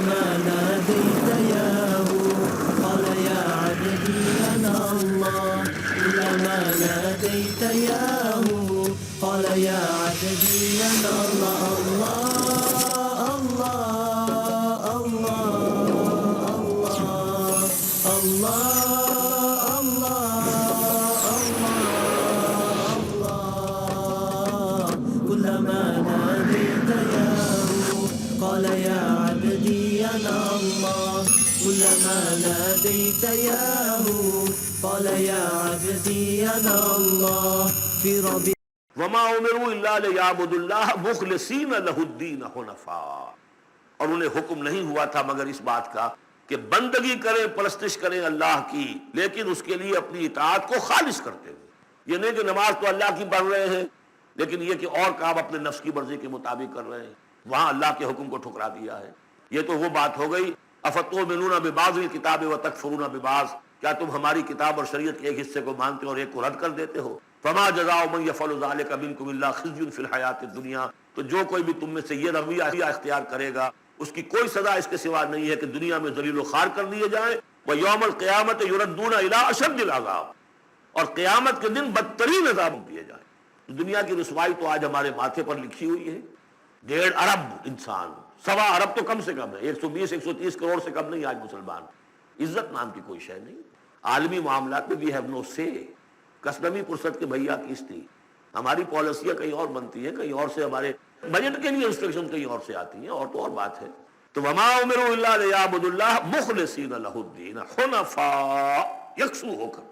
كلما ناديت ياه قال يا عبدي أنا الله كلما ناديت ياه قال يا عبدي أنا الله الله الله الله الله كلما ناديت ياه قال يا عبدي أنا الله كلما ناديت ياه قال يا عبدي أنا الله في ربيع وما امروا الا لیعبدوا اللہ مخلصین لہ الدین حنفاء، اور انہیں حکم نہیں ہوا تھا مگر اس بات کا کہ بندگی کریں، پرستش کریں اللہ کی، لیکن اس کے لیے اپنی اطاعت کو خالص کرتے ہوئے۔ یہ نہیں کہ نماز تو اللہ کی پڑھ رہے ہیں لیکن یہ کہ اور کام اپنے نفس کی مرضی کے مطابق کر رہے ہیں، وہاں اللہ کے حکم کو ٹھکرا دیا ہے۔ یہ تو وہ بات ہو گئی افتؤمنون ببعض الکتاب وتکفرون ببعض، کیا تم ہماری کتاب اور شریعت کے ایک حصے کو مانتے ہو اور ایک کو رد کر دیتے ہو؟ فما جزاء من يفعل ذلك منكم الا خزي في الحیاۃ الدنیا، تو جو کوئی بھی تم میں سے یہ رویہ اختیار کرے گا اس کی کوئی سزا اس کے سوا نہیں ہے کہ دنیا میں ذلیل و خوار کر دیے جائیں، ویوم القیامۃ یردون الی اشد العذاب، اور قیامت کے دن بدترین عذاب دیے جائیں۔ دنیا کی رسوائی تو آج ہمارے ماتھے پر لکھی ہوئی ہے۔ 1.5 ارب انسان، 1.25 ارب تو کم سے کم ہے، 120-130 کروڑ سے کم نہیں آج مسلمان، عزت نام کی کوئی شے نہیں۔ عالمی معاملات میں وی ہیو نو سے، کسٹمی پرست کے بھیا کیس تھی، ہماری پالیسیاں کہیں اور بنتی ہیں، کہیں اور سے ہمارے بجٹ کے لیے انسٹرکشن کہیں اور سے آتی ہیں، اور تو اور بات ہے۔ تو وما امروا الا لیعبدوا اللہ مخلصین لہ الدین حنفاء، یکسو ہو کر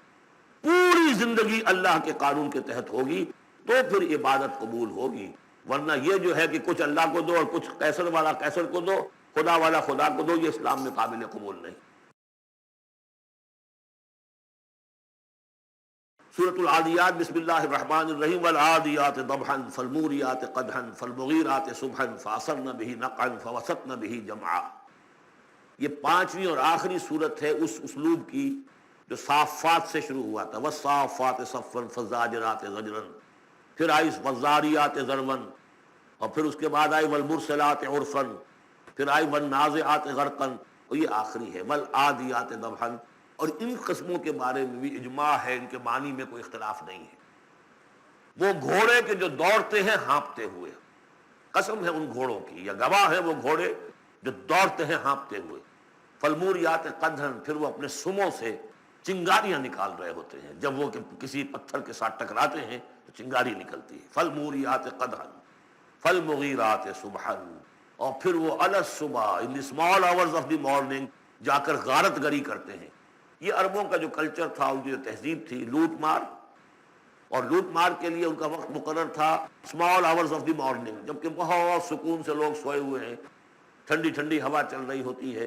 پوری زندگی اللہ کے قانون کے تحت ہوگی تو پھر عبادت قبول ہوگی، ورنہ یہ جو ہے کہ کچھ اللہ کو دو اور کچھ قیصر والا قیصر کو دو، خدا والا خدا کو دو، یہ اسلام میں قابل قبول نہیں۔ سورۃ العادیات، بسم اللہ الرحمن الرحیم، والعادیات ضبحا فالموریات قدحا فالمغیرات صبحا فاثرن بہ نقعا فوسطن بہ جمعا۔ یہ 5ویں اور آخری صورت ہے اس اسلوب کی جو صافات سے شروع ہوا تھا، والصافات صفا فالزاجرات زجرا، پھر آئی والذاریات ذروا، اور پھر اس کے بعد آئی والمرسلات عرفا، پھر آئی والنازعات غرقا، اور یہ آخری ہے والعادیات ضبحا۔ اور ان قسموں کے بارے میں بھی اجماع ہے، ان کے معنی میں کوئی اختلاف نہیں ہے۔ وہ گھوڑے کے جو دوڑتے ہیں ہانپتے ہوئے، قسم ہے ان گھوڑوں کی، یا گواہ ہیں وہ گھوڑے جو دوڑتے ہیں ہانپتے ہوئے۔ فالموریات قدحا، پھر وہ اپنے سموں سے چنگاریاں نکال رہے ہوتے ہیں، جب وہ کسی پتھر کے ساتھ ٹکراتے ہیں تو چنگاری نکلتی ہے۔ فالموریات قدحا فالمغیرات صبحا، اور پھر وہ الصبح in the small hours of the morning جا کر غارت گری کرتے ہیں۔ یہ عربوں کا جو کلچر تھا، ان کی جو تہذیب تھی، لوٹ مار، اور لوٹ مار کے لیے ان کا وقت مقرر تھا small hours of the morning, جبکہ بہت سکون سے لوگ سوئے ہوئے ہیں، ٹھنڈی ٹھنڈی ہوا چل رہی ہوتی ہے،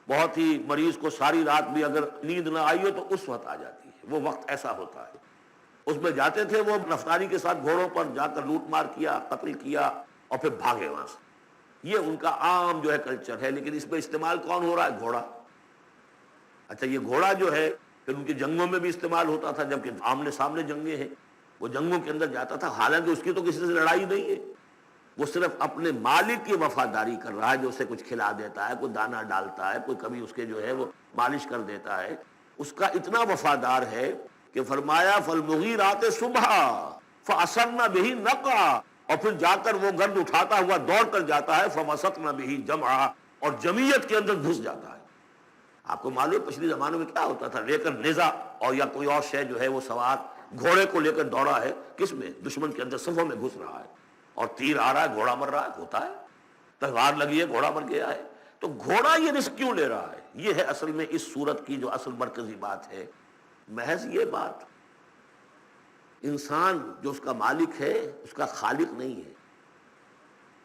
بہت ہی مریض کو ساری رات بھی اگر نیند نہ آئی ہو تو اس وقت آ جاتی ہے، وہ وقت ایسا ہوتا ہے۔ اس میں جاتے تھے وہ نفتاری کے ساتھ گھوڑوں پر جا کر لوٹ مار کیا، قتل کیا، اور پھر بھاگے وہاں سے۔ یہ ان کا عام جو ہے کلچر ہے، لیکن اس میں استعمال کون ہو رہا ہے؟ گھوڑا۔ اچھا، یہ گھوڑا جو ہے پھر ان کی جنگوں میں بھی استعمال ہوتا تھا، جبکہ آمنے سامنے جنگیں ہیں، وہ جنگوں کے اندر جاتا تھا، حالانکہ اس کی تو کسی سے لڑائی نہیں ہے، وہ صرف اپنے مالک کی وفاداری کر رہا ہے، جو اسے کچھ کھلا دیتا ہے، کوئی دانہ ڈالتا ہے، کوئی کبھی اس کے جو ہے وہ مالش کر دیتا ہے، اس کا اتنا وفادار ہے کہ فرمایا فالمغیرات صبحا فاثرن بہ نقعا، اور پھر جا کر وہ گرد اٹھاتا ہوا دوڑ کر جاتا ہے، فوسطن بہ جمعا، اور جمعیت کے اندر گھس جاتا ہے۔ آپ کو معلوم پچھلی زمانوں میں کیا ہوتا تھا، لے کر نیزہ اور یا کوئی اور شے جو ہے وہ سوار گھوڑے کو لے کر دوڑا ہے، کس میں؟ دشمن کے اندر صفوں میں گھس رہا ہے، اور تیر آ رہا ہے، گھوڑا مر رہا ہے، ہوتا ہے، تلوار لگی ہے، گھوڑا مر گیا ہے، تو گھوڑا یہ رسک کیوں لے رہا ہے؟ یہ ہے اصل میں اس صورت کی جو اصل مرکزی بات ہے، محض یہ بات، انسان جو اس کا مالک ہے اس کا خالق نہیں ہے،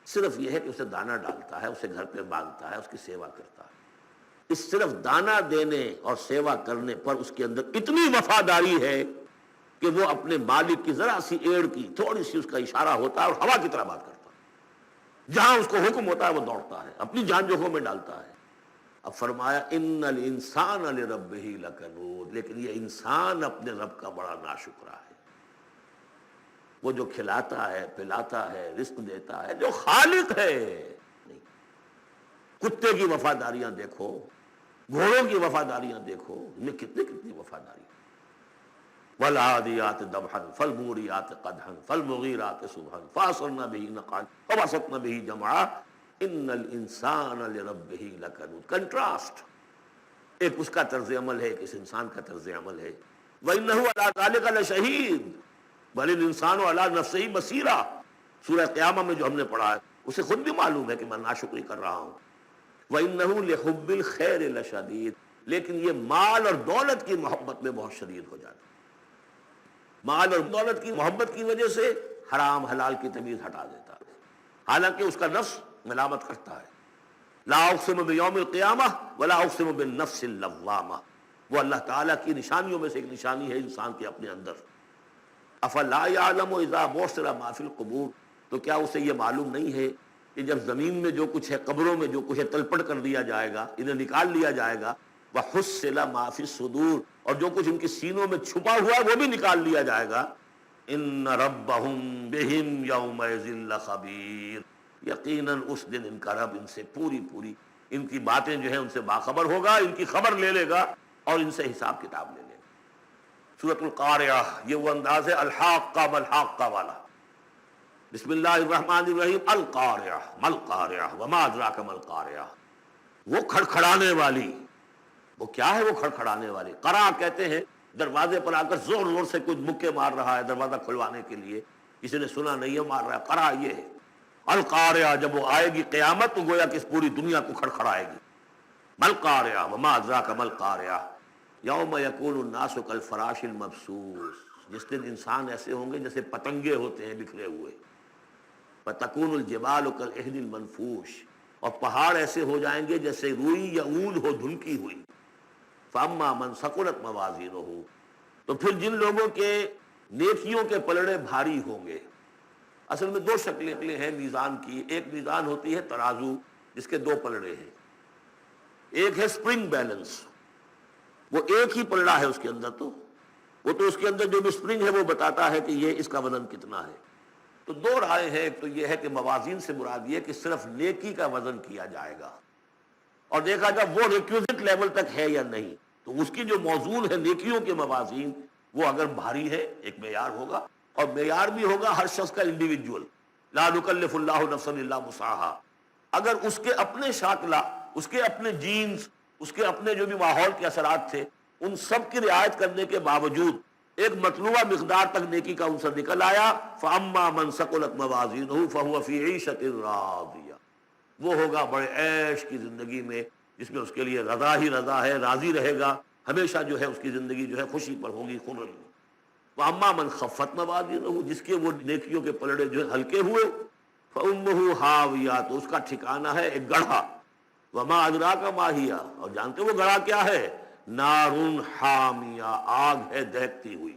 صرف یہ ہے کہ اسے دانہ ڈالتا ہے، اسے گھر پہ باندھتا ہے، اس کی سیوا کرتا ہے۔ اس صرف دانہ دینے اور سیوا کرنے پر اس کے اندر اتنی وفاداری ہے کہ وہ اپنے مالک کی ذرا سی ایڑ کی تھوڑی سی اس کا اشارہ ہوتا ہے اور ہوا کی طرح بات کرتا ہے، جہاں اس کو حکم ہوتا ہے وہ دوڑتا ہے، اپنی جان جوخم میں ڈالتا ہے۔ اب فرمایا ان الانسان لربہ لکنود، لیکن یہ انسان اپنے رب کا بڑا ناشکرا ہے، وہ جو کھلاتا ہے، پلاتا ہے، رزق دیتا ہے، جو خالق ہے۔ کتے کی وفاداریاں دیکھو، گھوڑوں کی وفاداریاں دیکھو، ان میں کتنی کتنی وفاداری. والعادیات ضبحا فالموریات قدحا فالمغیرات صبحا فاثرن به نقعا فوسطن به جمعا ان الانسان لربه لکنود. کنٹراسٹ، ایک اس کا طرز عمل ہے، ایک اس انسان کا طرز عمل ہے. وَإِنَّهُ عَلَىٰ ذَلِكَ لَشَهِيدٌ بَلِ الْإِنسَانُ عَلَىٰ نَفْسِهِ بَصِيرًا. سورہ قیامہ میں جو ہم نے پڑھا ہے اسے خود بھی معلوم ہے کہ میں ناشکری کر رہا ہوں. وَإِنَّهُ لِحُبِّ الْخَيْرِ لَشَدِيدٌ، لیکن یہ مال اور دولت کی محبت میں بہت شدید ہو جاتا ہے. مال اور دولت کی محبت کی وجہ سے حرام حلال کی تمیز ہٹا دیتا ہے، حالانکہ اس کا نفس ملامت کرتا ہے. لا اقسم بیوم القیامہ ولا اقسم بالنفس اللوامہ، وہ اللہ تعالیٰ کی نشانیوں میں سے ایک نشانی ہے انسان کے اپنے اندر. افلا یعلم اذا بعثر ما فی القبور، تو کیا اسے یہ معلوم نہیں ہے کہ جب زمین میں جو کچھ ہے، قبروں میں جو کچھ ہے، تلپٹ کر دیا جائے گا، انہیں نکال لیا جائے گا. وحصل ما فی الصدور، اور جو کچھ ان کے سینوں میں چھپا ہوا ہے وہ بھی نکال لیا جائے گا. ان ربہم بہم یومئذ لخبیر، یقیناً اس دن ان کا رب ان سے پوری ان کی باتیں جو ہیں ان سے باخبر ہوگا، ان کی خبر لے لے گا اور ان سے حساب کتاب لے لے گا. سورۃ القاریہ، یہ وہ انداز ہے الحاقہ ملحاقہ والا. بسم اللہ الرحمن الرحیم. القاریہ ملقاریہ وما ادراک ملقاریہ، وہ کھڑکھڑانے والی. وہ کیا ہے وہ کھڑکھڑانے والی؟ قرع کہتے ہیں دروازے پر آ کر زور زور سے کچھ مکے مار رہا ہے دروازہ کھلوانے کے لیے، کسی نے سنا نہیں ہے مار رہا ہے. قرع یہ ہے. القاریہ، جب وہ آئے گی قیامت تو گویا کہ اس پوری دنیا کو کھڑکھڑائے گی. ملقاریہ وما ادراک ملقاریہ یوم یکون الناس کالفراش المبثوث، جس دن انسان ایسے ہوں گے جیسے پتنگے ہوتے ہیں بکھرے ہوئے. وتکون الجبال کالعہن المنفوش، اور پہاڑ ایسے ہو جائیں گے جیسے روئی یا اون ہو دھنکی ہوئی. فاما من ثقلت موازینہ، تو پھر جن لوگوں کے نیکیوں کے پلڑے بھاری ہوں گے. اصل میں دو شکلیں ہیں میزان کی. ایک میزان ہوتی ہے ترازو جس کے دو پلڑے ہیں، ایک ہے سپرنگ بیلنس، وہ ایک ہی پلڑا ہے اس کے اندر، تو وہ تو اس کے اندر جو بھی سپرنگ ہے وہ بتاتا ہے کہ یہ اس کا وزن کتنا ہے. تو دو رائے ہیں. ایک تو یہ ہے کہ موازین سے مراد یہ کہ صرف نیکی کا وزن کیا جائے گا اور دیکھا جب وہ ریکویزٹ لیول تک ہے یا نہیں. تو اس کی جو موزون ہے نیکیوں کے موازین، وہ اگر بھاری ہے ایک معیار ہوگا، اور معیار بھی ہوگا ہر شخص کا انڈیویجول. لا نکلف اللہ نفسا الا وسعها. اگر اس کے اپنے شاکلہ، اس کے اپنے جینز، اس کے اپنے جو بھی ماحول کے اثرات تھے، ان سب کی رعایت کرنے کے باوجود ایک مطلوبہ مقدار تک نیکی کا عنصر نکل آیا، فاما من ثقلت موازینہ فہو فی عیشۃ راضیہ، وہ ہوگا بڑے عیش کی زندگی میں جس میں اس کے لیے رضا ہی رضا ہے، راضی رہے گا ہمیشہ، جو ہے اس کی زندگی جو ہے خوشی پر ہوگی، خرم. واما من خفت موازینہ، جس کے وہ نیکیوں کے پلڑے جو ہے ہلکے ہوئے، فامہ ہاویہ، تو اس کا ٹھکانہ ہے ایک گڑھا. وما ادراک ما ہی، اور جانتے وہ گڑھا کیا ہے؟ نار حامیہ، آگ ہے دہکتی ہوئی.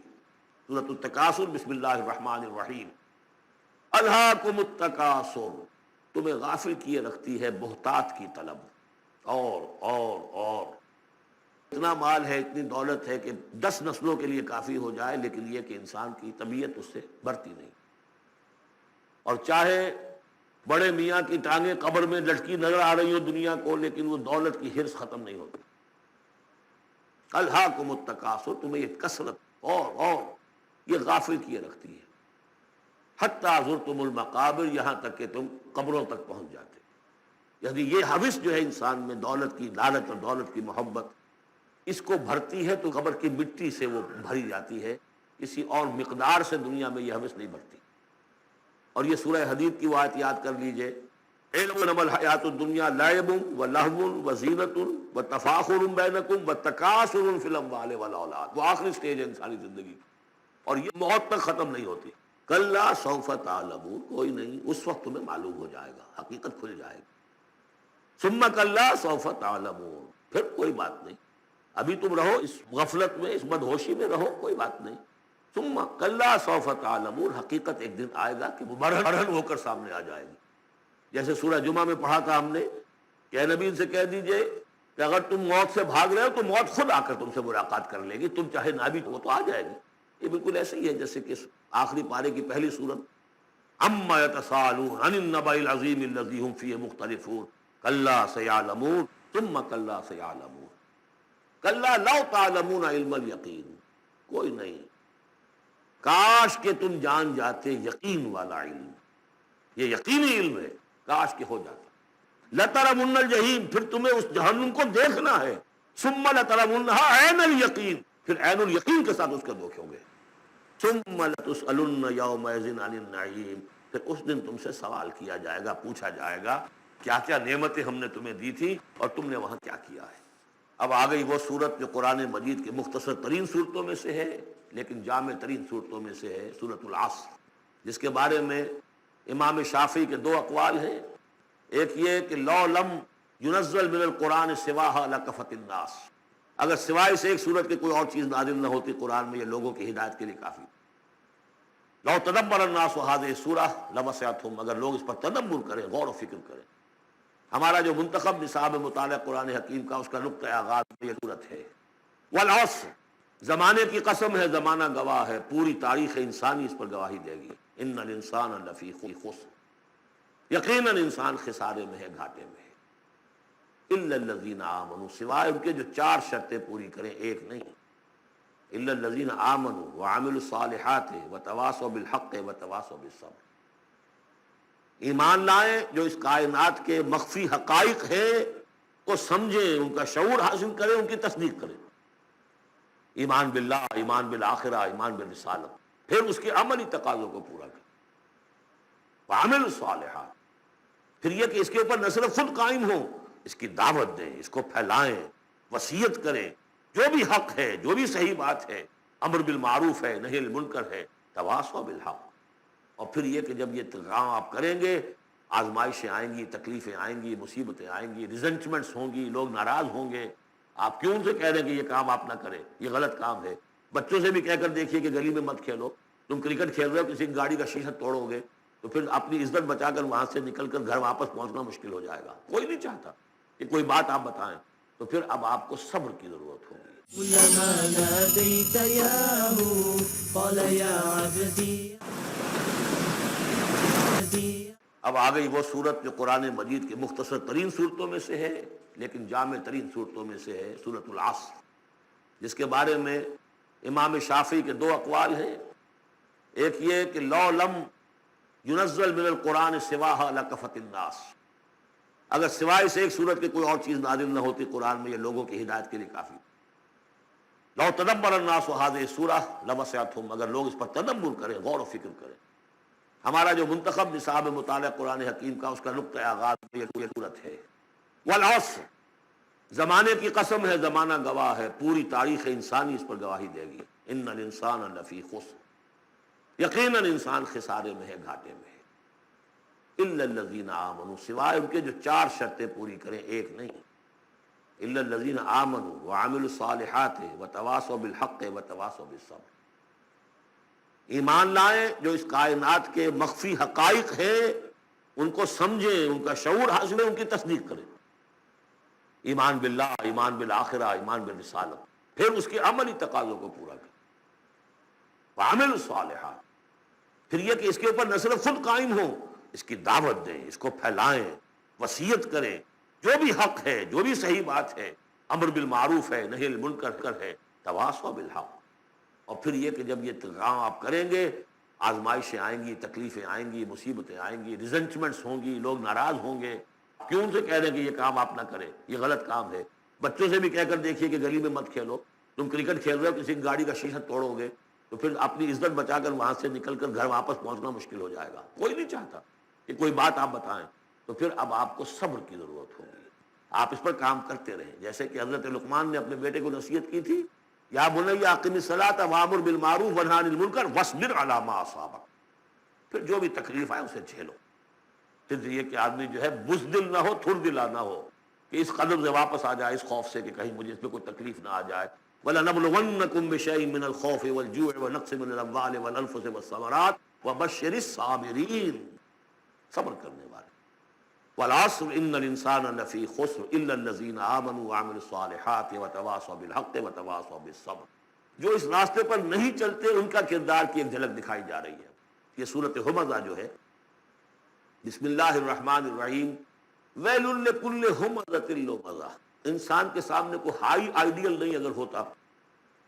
سورۃ التکاثر. بسم اللہ الرحمن الرحیم. الہاکم التکاثر، تمہیں غافل کیے رکھتی ہے بہتات کی طلب. اور اتنا مال ہے، اتنی دولت ہے کہ 10 نسلوں کے لیے کافی ہو جائے، لیکن یہ کہ انسان کی طبیعت اس سے بڑھتی نہیں. اور چاہے بڑے میاں کی ٹانگیں قبر میں لٹکی نظر آ رہی ہو دنیا کو، لیکن وہ دولت کی حرص ختم نہیں ہوتی. الہاکم التکاثر، تمہیں یہ کثرت اور یہ غافل کیے رکھتی ہے. حتی زرتم المقابر، یہاں تک کہ تم قبروں تک پہنچ جاتے. یعنی یہ حوث جو ہے انسان میں، دولت کی لالچ اور دولت کی محبت، اس کو بھرتی ہے تو قبر کی مٹی سے وہ بھری جاتی ہے، کسی اور مقدار سے دنیا میں یہ حوث نہیں بھرتی. اور یہ سورہ حدید کی وہ آیت یاد کر لیجئے، انما الحیات الدنیا لعب ولہو وزینۃ وتفاخر بینکم وتکاثر فی الاموال والاولاد. وہ آخری سٹیج ہے انسانی زندگی کی، اور یہ موت تک ختم نہیں ہوتی. کلا سوف تعلمون، کوئی نہیں، اس وقت تمہیں معلوم ہو جائے گا، حقیقت کھل جائے گی. ثم کلا سوف تعلمون، پھر کوئی بات نہیں، ابھی تم رہو اس غفلت میں، اس بدہوشی میں رہو، کوئی بات نہیں. ثم کلا سوف تعلمون، حقیقت ایک دن آئے گا کہ وہ برہن ہو کر سامنے آ جائے گی. جیسے سورہ جمعہ میں پڑھا تھا ہم نے کہ اے نبی سے کہہ دیجئے کہ اگر تم موت سے بھاگ رہے ہو تو موت خود آ کر تم سے ملاقات کر لے گی، تم چاہے نہ بھی وہ تو آ جائے گی. یہ بالکل ایسے ہی ہے جیسے کہ آخری پارے کی پہلی سورت، عما یتساءلون عن النبأ العظیم الذی ھم فیہ مختلفون، کلا سیعلمون ثم کلا سیعلمون کلا لو تعلمون علم الیقین، کوئی نہیں، کاش کہ تم جان جاتے یقین والا علم، یہ یقینی علم ہے، کاش کہ ہو جاتا۔ لترون الجحیم، پھر تمہیں اس جہنم کو دیکھنا ہے، ثم لترونها عین الیقین، پھر عین الیقین کے ساتھ اس کو دیکھو گے، ثم لتسألن یومئذ عن النعیم، پھر اس دن تم سے سوال کیا جائے گا، پوچھا جائے گا کیا کیا نعمتیں ہم نے تمہیں دی تھی اور تم نے وہاں کیا کیا ہے۔ اب آ گئی وہ صورت جو قرآن مجید کے مختصر ترین صورتوں میں سے ہے لیکن جامع ترین صورتوں میں سے ہے، سورۃ العصر، جس کے بارے میں امام شافعی کے دو اقوال ہیں۔ ایک یہ کہ لو لم ينزل من القرآن سواها لکفت الناس، اگر سوائے سے ایک صورت کی کوئی اور چیز نازل نہ ہوتی قرآن میں، یہ لوگوں کی ہدایت کے لیے کافی۔ لو تدبر الناس هذه السورة لوسعتهم، اگر لوگ اس پر تدبر کریں، غور و فکر کریں۔ ہمارا جو منتخب نصاب مطالعہ قرآن حکیم کا، اس کا نقطۂ آغاز میں یہ صورت ہے۔ والعصر، زمانے کی قسم ہے، زمانہ گواہ ہے، پوری تاریخ انسانی اس پر گواہی دے گی۔ ان الانسان لفی خسر، یقیناً انسان خسارے میں ہے، گھاٹے میں ہے۔ الا الذین آمنوا، سوائے ان کے جو چار شرطیں پوری کریں، ایک نہیں۔ الا الذین آمنوا وعملوا الصالحات وتواصوا بالحق وتواصوا بالصبر، ایمان لائیں جو اس کائنات کے مخفی حقائق ہیں کو سمجھیں، ان کا شعور حاصل کریں، ان کی تصدیق کریں۔ ایمان باللہ، ایمان بالآخرہ، ایمان بالرسالت، پھر اس کے عملی تقاضوں کو پورا کریں۔ وعملوا الصالحات، پھر یہ کہ اس کے اوپر نہ صرف خود قائم ہوں، اس کی دعوت دیں، اس کو پھیلائیں، وصیت کریں، جو بھی حق ہے، جو بھی صحیح بات ہے، امر بالمعروف ہے، نہی عن المنکر ہے، تواصوا بالحق۔ اور پھر یہ کہ جب یہ کام آپ کریں گے، آزمائشیں آئیں گی، تکلیفیں آئیں گی، مصیبتیں آئیں گی، ریزنٹمنٹس ہوں گی، لوگ ناراض ہوں گے۔ آپ کیوں ان سے کہہ رہے ہیں کہ یہ کام آپ نہ کریں، یہ غلط کام ہے؟ بچوں سے بھی کہہ کر دیکھیے کہ گلی میں مت کھیلو، تم کرکٹ کھیل رہے ہو، کسی کی گاڑی کا شیشہ توڑو گے تو پھر اپنی عزت بچا کر وہاں سے نکل کر گھر واپس پہنچنا مشکل ہو جائے گا۔ کوئی نہیں چاہتا کہ کوئی بات آپ بتائیں، تو پھر اب آپ کو صبر کی ضرورت ہوگی۔ كلما ناديت ياه قال يا عبدي اب آ گئی وہ صورت جو قرآن مجید کے مختصر ترین صورتوں میں سے ہے لیکن جامع ترین صورتوں میں سے ہے، سورۃ العصر، جس کے بارے میں امام شافعی کے دو اقوال ہیں۔ ایک یہ کہ لو لم ينزل من القرآن سواها لکفت الناس، اگر سوائے سے ایک صورت کی کوئی اور چیز نازل نہ ہوتی قرآن میں، یہ لوگوں کی ہدایت کے لیے کافی۔ لو تدبر الناس هذه السورة لوسعتهم، اگر لوگ اس پر تدبر کریں، غور و فکر کریں۔ ہمارا جو منتخب نصاب مطالعہ قرآن حکیم کا، اس کا نقطۂ آغاز میں یہ صورت ہے۔ والعصر، زمانے کی قسم ہے، زمانہ گواہ ہے، پوری تاریخ انسانی اس پر گواہی دے گی۔ ان الانسان لفی خسر، یقیناً انسان خسارے میں ہے، گھاٹے میں ہے۔ الا الذین آمنوا، سوائے ان کے جو چار شرطیں پوری کریں، ایک نہیں۔ الا الذین آمنوا وعملوا الصالحات وتواصوا بالحق وتواصوا بالصبر، ایمان لائیں جو اس کائنات کے مخفی حقائق ہیں ان کو سمجھیں، ان کا شعور حاصل ہے، ان کی تصدیق کریں۔ ایمان باللہ، ایمان بالآخرہ، ایمان بالرسالت، پھر اس کے عملی تقاضوں کو پورا کریں۔ وعملوا الصالحات، پھر یہ کہ اس کے اوپر نہ صرف خود قائم ہوں، اس کی دعوت دیں، اس کو پھیلائیں، وصیت کریں، جو بھی حق ہے، جو بھی صحیح بات ہے، امر بالمعروف ہے، نہی عن المنکر ہے، تواصوا بالحق۔ اور پھر یہ کہ جب یہ کام آپ کریں گے، آزمائشیں آئیں گی، تکلیفیں آئیں گی، مصیبتیں آئیں گی، ریزنٹمنٹس ہوں گی، لوگ ناراض ہوں گے۔ کیوں ان سے کہہ رہے ہیں کہ یہ کام آپ نہ کریں، یہ غلط کام ہے؟ بچوں سے بھی کہہ کر دیکھیے کہ گلی میں مت کھیلو، تم کرکٹ کھیل رہے ہو، کسی کی گاڑی کا شیشہ توڑو گے تو پھر اپنی عزت بچا کر وہاں سے نکل کر گھر واپس پہنچنا مشکل ہو جائے گا۔ کوئی نہیں چاہتا کہ کوئی بات آپ بتائیں، تو پھر اب آپ کو صبر کی ضرورت ہوگی۔ آپ اس پر کام کرتے رہیں، جیسے کہ حضرت لقمان نے اپنے بیٹے کو نصیحت کی تھی، یا بنی اقم الصلاۃ وامر بالمعروف ونہی عن المنکر واصبر علی ما اصابک، پھر جو بھی تکلیف آئے اسے جھیلو۔ پھر یہ کہ آدمی جو ہے بزدل نہ ہو، تھر دلا نہ ہو، کہ اس قدم سے واپس آ جائے، اس خوف سے کہ کہیں مجھے اس میں کوئی تکلیف نہ آ جائے۔ وَلَنَبْلُوَنَّكُمْ بِشَيْءٍ مِّنَ الْخَوْفِ وَالْجُوعِ وَنَقْصٍ مِّنَ الْأَمْوَالِ وَالْأَنفُسِ وَالثَّمَرَاتِ وَبَشِّرِ الصَّابِرِينَ، صبر کرنے والے۔ والعصر ان الانسان لفی خسر الا الذین آمنوا وعملوا الصالحات وتواصوا بالحق وتواصوا بالصبر، جو اس راستے پر نہیں چلتے ان کا کردار کی ایک جھلک دکھائی جا رہی ہے۔ یہ سورۃ ھمزہ جو ہے، بسم اللہ الرحمن الرحیم، ویل لکل ہمزۃ لمزہ، انسان کے سامنے کوئی ہائی آئیڈیل نہیں اگر ہوتا،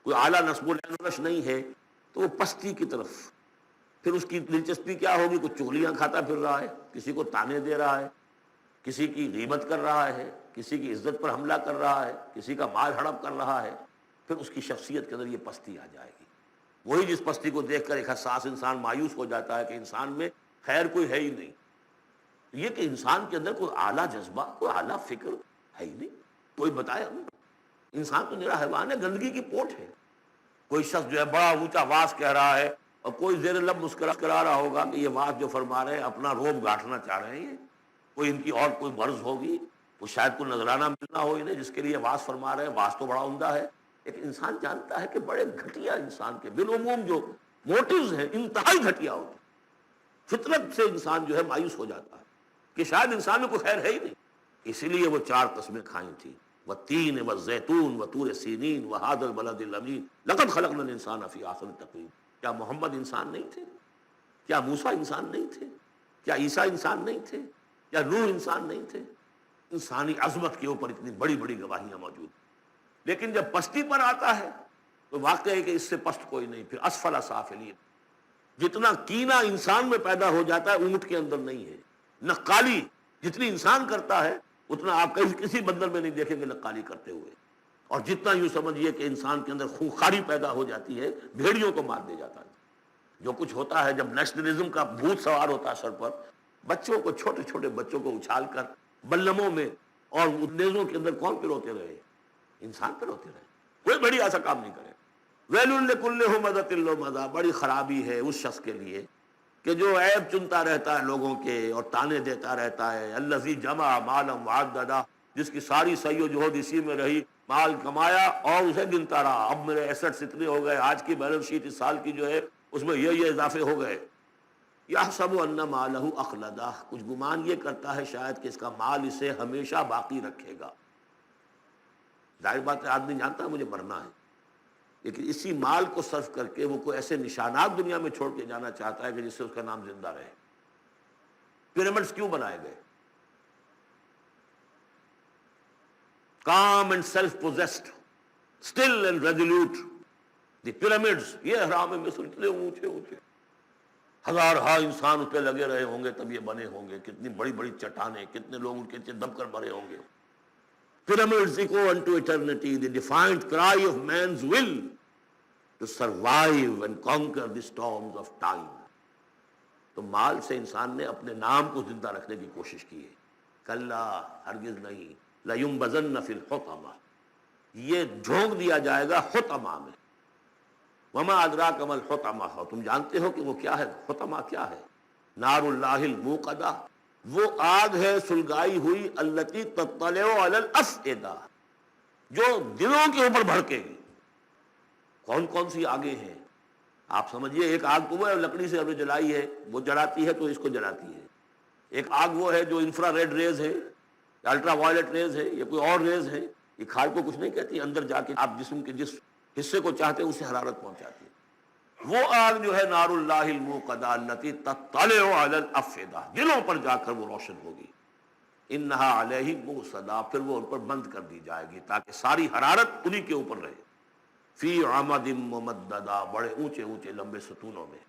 کوئی اعلیٰ نصب و نشو نہیں ہے، تو وہ پستی کی طرف، پھر اس کی دلچسپی کیا ہوگی؟ کچھ چغلیاں کھاتا پھر رہا ہے، کسی کو تانے دے رہا ہے، کسی کی غیبت کر رہا ہے، کسی کی عزت پر حملہ کر رہا ہے، کسی کا مال ہڑپ کر رہا ہے، پھر اس کی شخصیت کے اندر یہ پستی آ جائے گی۔ وہی جس پستی کو دیکھ کر ایک حساس انسان مایوس ہو جاتا ہے کہ انسان میں خیر کوئی ہے ہی نہیں، یہ کہ انسان کے اندر کوئی اعلیٰ جذبہ، کوئی اعلیٰ فکر ہے ہی نہیں، کوئی بتائے ہمیں؟ انسان تو نرا حیوان ہے، گندگی کی پوٹ ہے۔ کوئی شخص جو ہے بڑا اونچا واز کہہ رہا ہے اور کوئی زیر لب مسکرا رہا ہوگا کہ یہ واز جو فرما رہے ہیں اپنا روب گاٹھنا چاہ رہے ہیں، کوئی ان کی اور کوئی غرض ہوگی، وہ شاید کوئی نذرانہ ملنا ہو انہیں جس کے لیے واز فرما رہے ہیں، واز تو بڑا عمدہ ہے، لیکن انسان جانتا ہے کہ بڑے گھٹیا انسان کے بالعموم جو موٹیوز ہیں انتہائی گھٹیا ہوتے ہیں۔ فطرت سے انسان جو ہے مایوس ہو جاتا ہے کہ شاید انسان میں کوئی خیر ہے ہی نہیں، اسی لیے وہ 4 قسمیں کھائیں تھیں، والتین والزیتون وطور سینین وہذا البلد الامین لقد خلقنا الانسان فی احسن تقویم۔ کیا محمد انسان نہیں تھے؟ کیا موسیٰ انسان نہیں تھے؟ کیا عیسیٰ انسان نہیں تھے؟ کیا نوح انسان نہیں تھے؟ انسانی عظمت کے اوپر اتنی بڑی بڑی گواہیاں موجود ہیں، لیکن جب پستی پر آتا ہے تو واقع ہے کہ اس سے پست کوئی نہیں، پھر اسفل سافلین۔ جتنا کینہ انسان میں پیدا ہو جاتا ہے اونٹ کے اندر نہیں ہے، نقالی جتنی انسان کرتا ہے اتنا آپ کسی بندر میں نہیں دیکھیں گے نقالی کرتے ہوئے، اور جتنا یوں سمجھیے کہ انسان کے اندر خونخواری پیدا ہو جاتی ہے، بھیڑیوں کو مار دے جاتا ہے۔ جو کچھ ہوتا ہے جب نیشنلزم کا بھوت سوار ہوتا ہے سر پر، بچوں کو، چھوٹے چھوٹے بچوں کو اچھال کر بلموں میں اور نیزوں کے اندر کون پروتے رہے؟ انسان پروتے رہے، کوئی بڑی ایسا کام نہیں کرے۔ ویل لکل ہمزۃ لمزہ، بڑی خرابی ہے اس شخص کے لیے کہ جو عیب چنتا رہتا ہے لوگوں کے اور تانے دیتا رہتا ہے۔ الذی جمع مالا وعددا، جس کی ساری سعی و جہد اسی میں رہی، مال کمایا اور اسے گنتا رہا، اب میرے ایسٹس اتنے ہو گئے، آج کی بیلنس شیٹ اس سال کی جو ہے اس میں یہ اضافے ہو گئے۔ یحسب ان مالہ اخلدہ، کچھ گمان یہ کرتا ہے شاید کہ اس کا مال اسے ہمیشہ باقی رکھے گا۔ ظاہر بات ہے آدمی جانتا ہے مجھے مرنا ہے، لیکن اسی مال کو صرف کر کے وہ کوئی ایسے نشانات دنیا میں چھوڑ کے جانا چاہتا ہے کہ جس سے اس کا نام زندہ رہے۔ پیرامڈز کیوں بنائے گئے؟ calm and self-possessed, still and resolute. The pyramids، یہ اہرام مصر اتنے اونچے اونچے، ہزارہا انسان اس پہ لگے رہے ہوں گے تب یہ بنے ہوں گے، کتنی بڑی بڑی چٹانیں، کتنے لوگ ان کے نیچے دب کر مرے ہوں گے۔ Pyramids echo unto eternity, the defiant cry of man's will to survive and conquer the storms of time۔ تو مال سے انسان نے اپنے نام کو زندہ رکھنے کی کوشش کی ہے۔ کلا، ہرگز نہیں، لَيُنبَذَنَّ فِي الْحُطَمَةِ، یہ جھونک دیا جائے گا حطمہ میں۔ وَمَا أَدْرَاكَ مَا الْحُطَمَةُ، اور تم جانتے ہو کہ وہ کیا ہے؟ حطمہ کیا ہے؟ نار اللہ الموقدہ، وہ آگ ہے سلگائی ہوئی، التی تطلع علی الافئدہ، جو دلوں کے اوپر بھڑکے گی۔ کون کون سی آگیں ہیں؟ آپ سمجھیے ایک آگ تو وہ ہے لکڑی سے ہم نے جلائی ہے، وہ جلاتی ہے تو اس کو جلاتی ہے۔ ایک آگ وہ ہے جو انفرا ریڈ ریز ہے، الٹرا وائلٹ ریز ہے، یا کوئی اور ریز ہے، یہ کھال کو کچھ نہیں کہتی، اندر جا کے آپ جسم کے جس حصے کو چاہتے ہیں اسے حرارت پہنچاتی ہے۔ وہ آگ جو ہے نار اللہ الموقدہ التی تطلع علی الافئدہ، دلوں پر جا کر وہ روشن ہوگی۔ انہا علیہم موصدہ، پھر وہ ان پر بند کر دی جائے گی تاکہ ساری حرارت انہی کے اوپر رہے۔ فی عمد ممددہ، بڑے اونچے اونچے لمبے ستونوں میں۔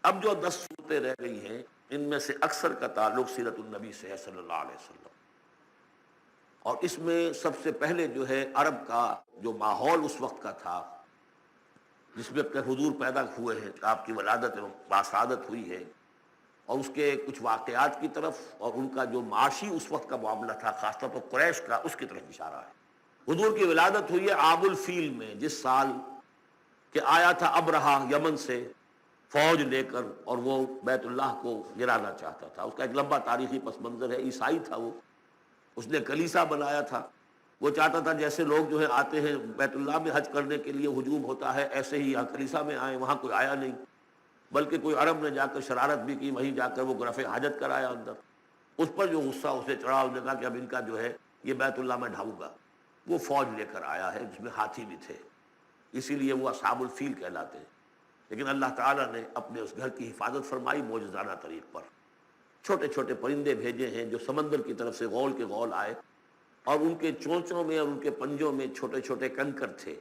اب جو 10 صورتیں رہ گئی ہیں ان میں سے اکثر کا تعلق سیرت النبی سے ہے صلی اللہ علیہ وسلم، اور اس میں سب سے پہلے جو ہے عرب کا جو ماحول اس وقت کا تھا جس میں اپنے حضور پیدا ہوئے ہیں، آپ کی ولادت باسعادت ہوئی ہے، اور اس کے کچھ واقعات کی طرف اور ان کا جو معاشی اس وقت کا معاملہ تھا خاص طور پر قریش کا، اس کی طرف اشارہ ہے۔ حضور کی ولادت ہوئی ہے عام الفیل میں، جس سال کہ آیا تھا ابرہہ یمن سے فوج لے کر، اور وہ بیت اللہ کو گرانا چاہتا تھا۔ اس کا ایک لمبا تاریخی پس منظر ہے، عیسائی تھا وہ، اس نے کلیسا بنایا تھا، وہ چاہتا تھا جیسے لوگ جو ہے آتے ہیں بیت اللہ میں حج کرنے کے لیے ہجوم ہوتا ہے، ایسے ہی یہاں کلیسا میں آئے، وہاں کوئی آیا نہیں، بلکہ کوئی عرب نے جا کر شرارت بھی کی، وہیں جا کر وہ رفع حاجت کرایا اندر۔ اس پر جو غصہ اسے چڑھا، اس نے کہا کہ اب ان کا جو ہے یہ بیت اللہ میں ڈھاؤں گا۔ وہ فوج لے کر آیا ہے جس میں ہاتھی بھی تھے، اسی لیے وہ اصحاب الفیل کہلاتے ہیں۔ لیکن اللہ تعالیٰ نے اپنے اس گھر کی حفاظت فرمائی معجزانہ طریق پر۔ چھوٹے چھوٹے پرندے بھیجے ہیں جو سمندر کی طرف سے غول کے غول آئے، اور ان کے چونچوں میں اور ان کے پنجوں میں چھوٹے چھوٹے کنکر تھے،